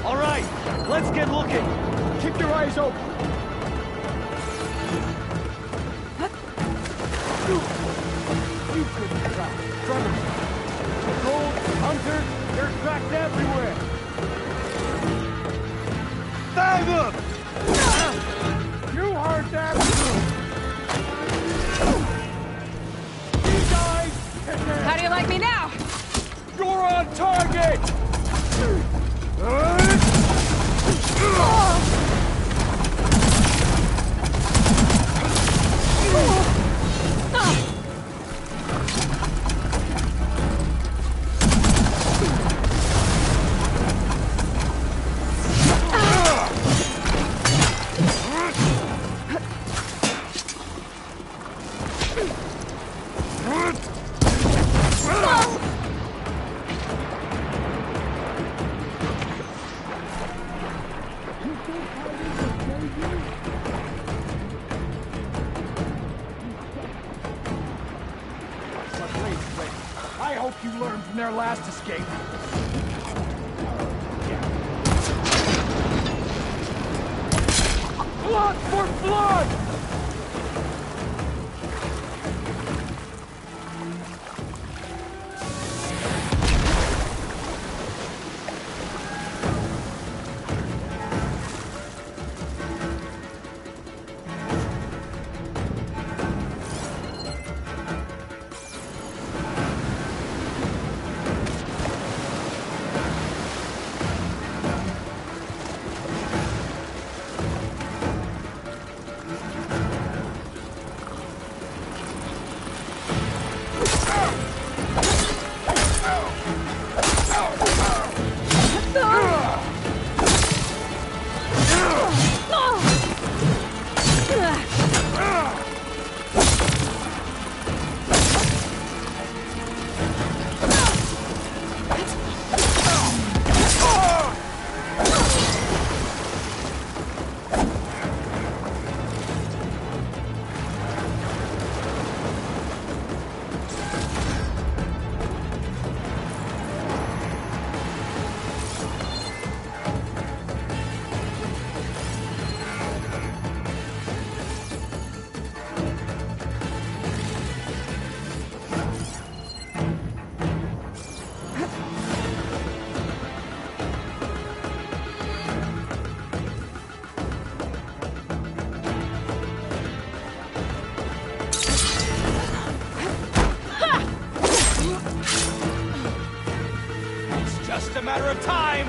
All right, let's get looking. Keep your eyes open. You couldn't track Trevor. The gold, hunters, they're tracked everywhere. Bang them! You heard that? These guys! How do you like me now? You're on target! I hope you learned from their last escape. Blood for blood! Just a matter of time!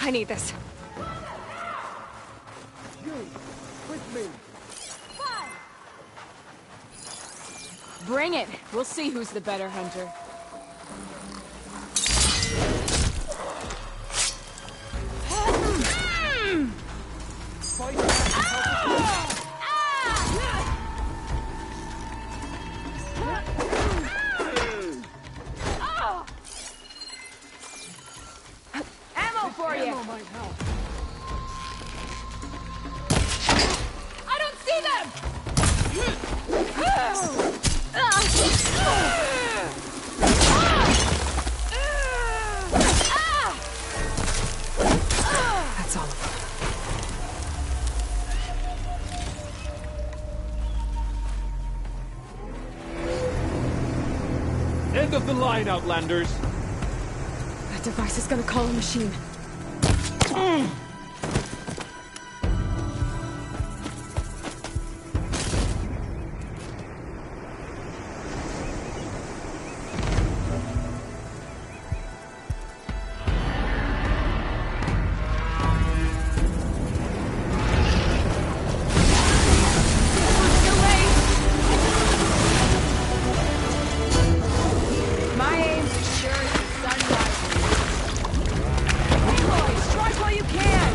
I need this. You, with me. Bring it. We'll see who's the better hunter. Ammo for you! Ammo might help. I don't see them! the line, Outlanders. That device is gonna call a machine. My aim's as sure as the sun rises. Aloy, strike while you can!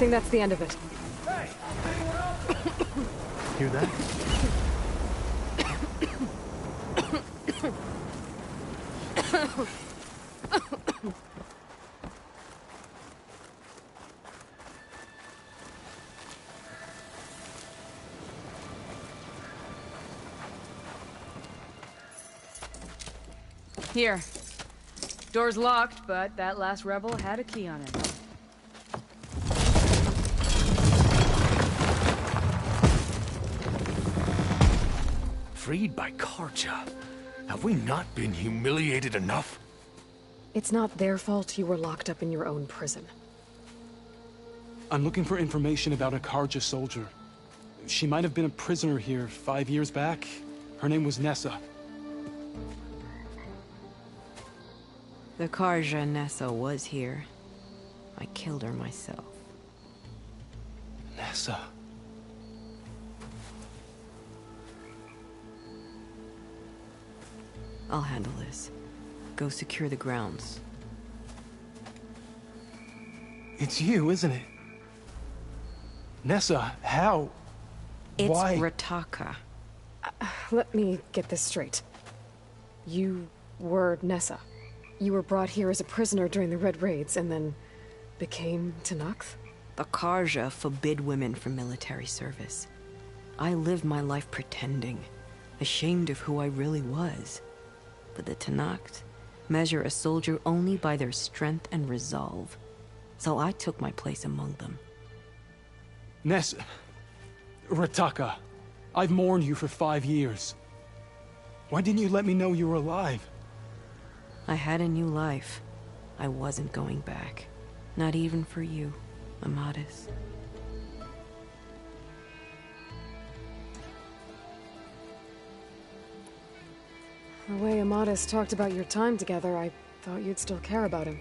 think that's the end of it. Hear that? Here. Door's locked, but that last rebel had a key on it. Freed by Carja. Have we not been humiliated enough? It's not their fault you were locked up in your own prison. I'm looking for information about a Carja soldier. She might have been a prisoner here 5 years back. Her name was Nessa. The Carja Nessa was here. I killed her myself. Nessa. I'll handle this. Go secure the grounds. It's you, isn't it? Nessa, how? It's Why? Rataka. Let me get this straight. You were Nessa. You were brought here as a prisoner during the Red Raids and then became Tenakth? The Carja forbid women from military service. I lived my life pretending, ashamed of who I really was. But the Tenakth measure a soldier only by their strength and resolve. So I took my place among them. Nessa. Rataka. I've mourned you for 5 years. Why didn't you let me know you were alive? I had a new life. I wasn't going back. Not even for you, Amadis. The way Amadis talked about your time together, I thought you'd still care about him.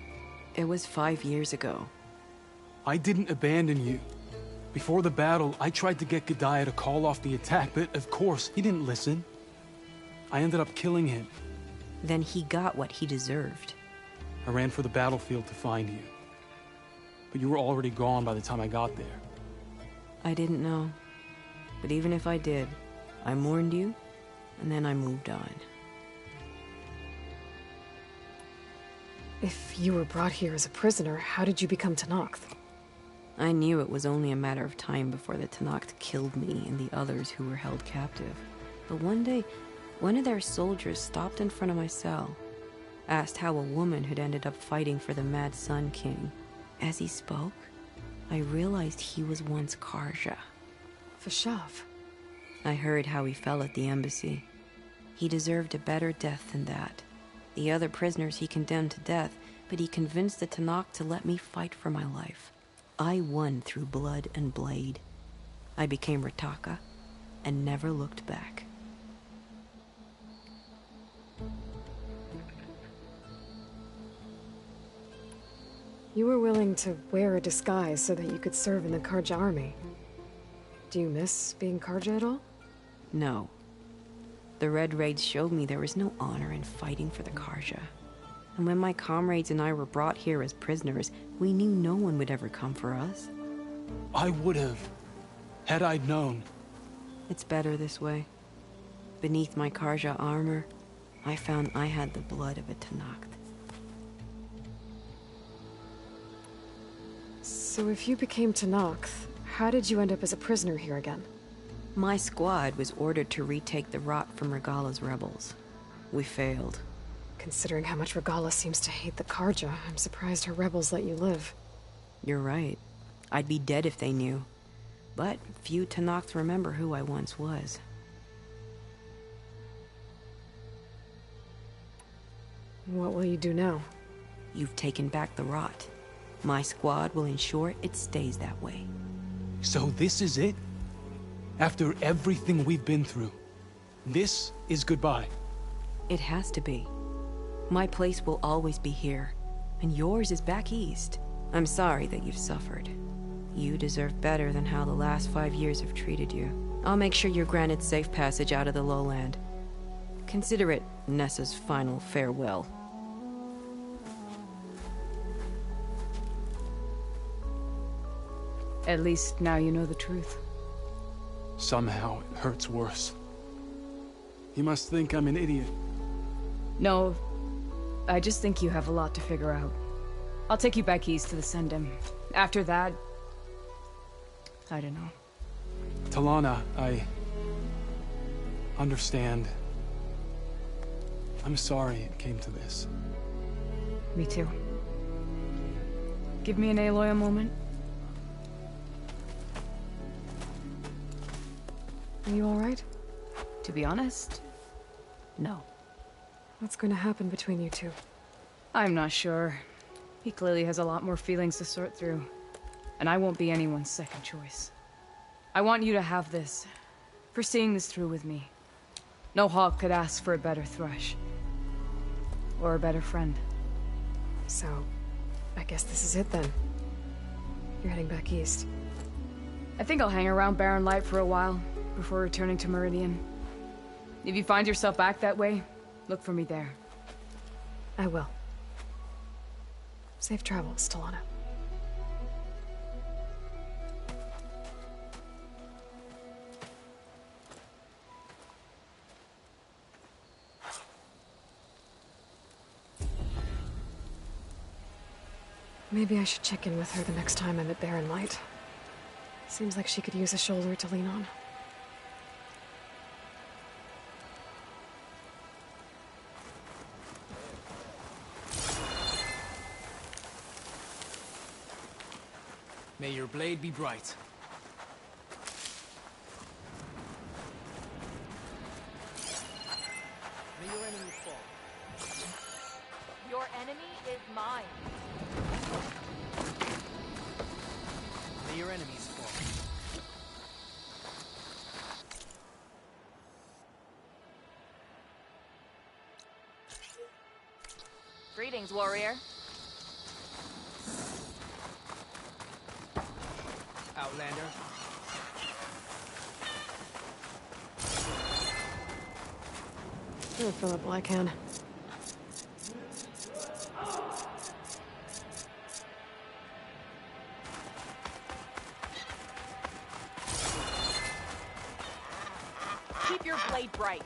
It was 5 years ago. I didn't abandon you. Before the battle, I tried to get Gudaya to call off the attack, but of course, he didn't listen. I ended up killing him. Then he got what he deserved. I ran for the battlefield to find you. But you were already gone by the time I got there. I didn't know. But even if I did, I mourned you, and then I moved on. If you were brought here as a prisoner, how did you become Tenakth? I knew it was only a matter of time before the Tenakth killed me and the others who were held captive. But one day, one of their soldiers stopped in front of my cell, asked how a woman had ended up fighting for the Mad Sun King. As he spoke, I realized he was once Carja. Vashav. I heard how he fell at the embassy. He deserved a better death than that. The other prisoners he condemned to death, but he convinced the Tenakth to let me fight for my life. I won through blood and blade. I became Rataka and never looked back. You were willing to wear a disguise so that you could serve in the Carja army. Do you miss being Carja at all? No. The Red Raids showed me there was no honor in fighting for the Carja. And when my comrades and I were brought here as prisoners, we knew no one would ever come for us. I would have, had I known. It's better this way. Beneath my Carja armor, I found I had the blood of a Tenakth. So if you became Tenakth, how did you end up as a prisoner here again? My squad was ordered to retake the Rot from Regala's rebels. We failed. Considering how much Regala seems to hate the Carja, I'm surprised her rebels let you live. You're right. I'd be dead if they knew. But few Tenakths remember who I once was. What will you do now? You've taken back the Rot. My squad will ensure it stays that way. So this is it? After everything we've been through, this is goodbye? It has to be. My place will always be here, and yours is back east. I'm sorry that you've suffered. You deserve better than how the last 5 years have treated you. I'll make sure you're granted safe passage out of the lowland. Consider it Nessa's final farewell. At least now you know the truth. Somehow it hurts worse. You must think I'm an idiot. No, I just think you have a lot to figure out. I'll take you back east to the Sendem. After that, I don't know. Talana, I understand. I'm sorry it came to this. Me too. Give me an Aloy a moment. Are you alright? To be honest, no. What's going to happen between you two? I'm not sure. He clearly has a lot more feelings to sort through. And I won't be anyone's second choice. I want you to have this, for seeing this through with me. No hawk could ask for a better thrush. Or a better friend. So, I guess this is it then. You're heading back east. I think I'll hang around Barren Light for a while, before returning to Meridian. If you find yourself back that way, look for me there. I will. Safe travels, Talana. Maybe I should check in with her the next time I'm at Barren Light. Seems like she could use a shoulder to lean on. May your blade be bright. May your enemy fall. Your enemy is mine. May your enemies fall. Greetings, warrior. Outlander. Sure, fill up while I can. Keep your blade bright.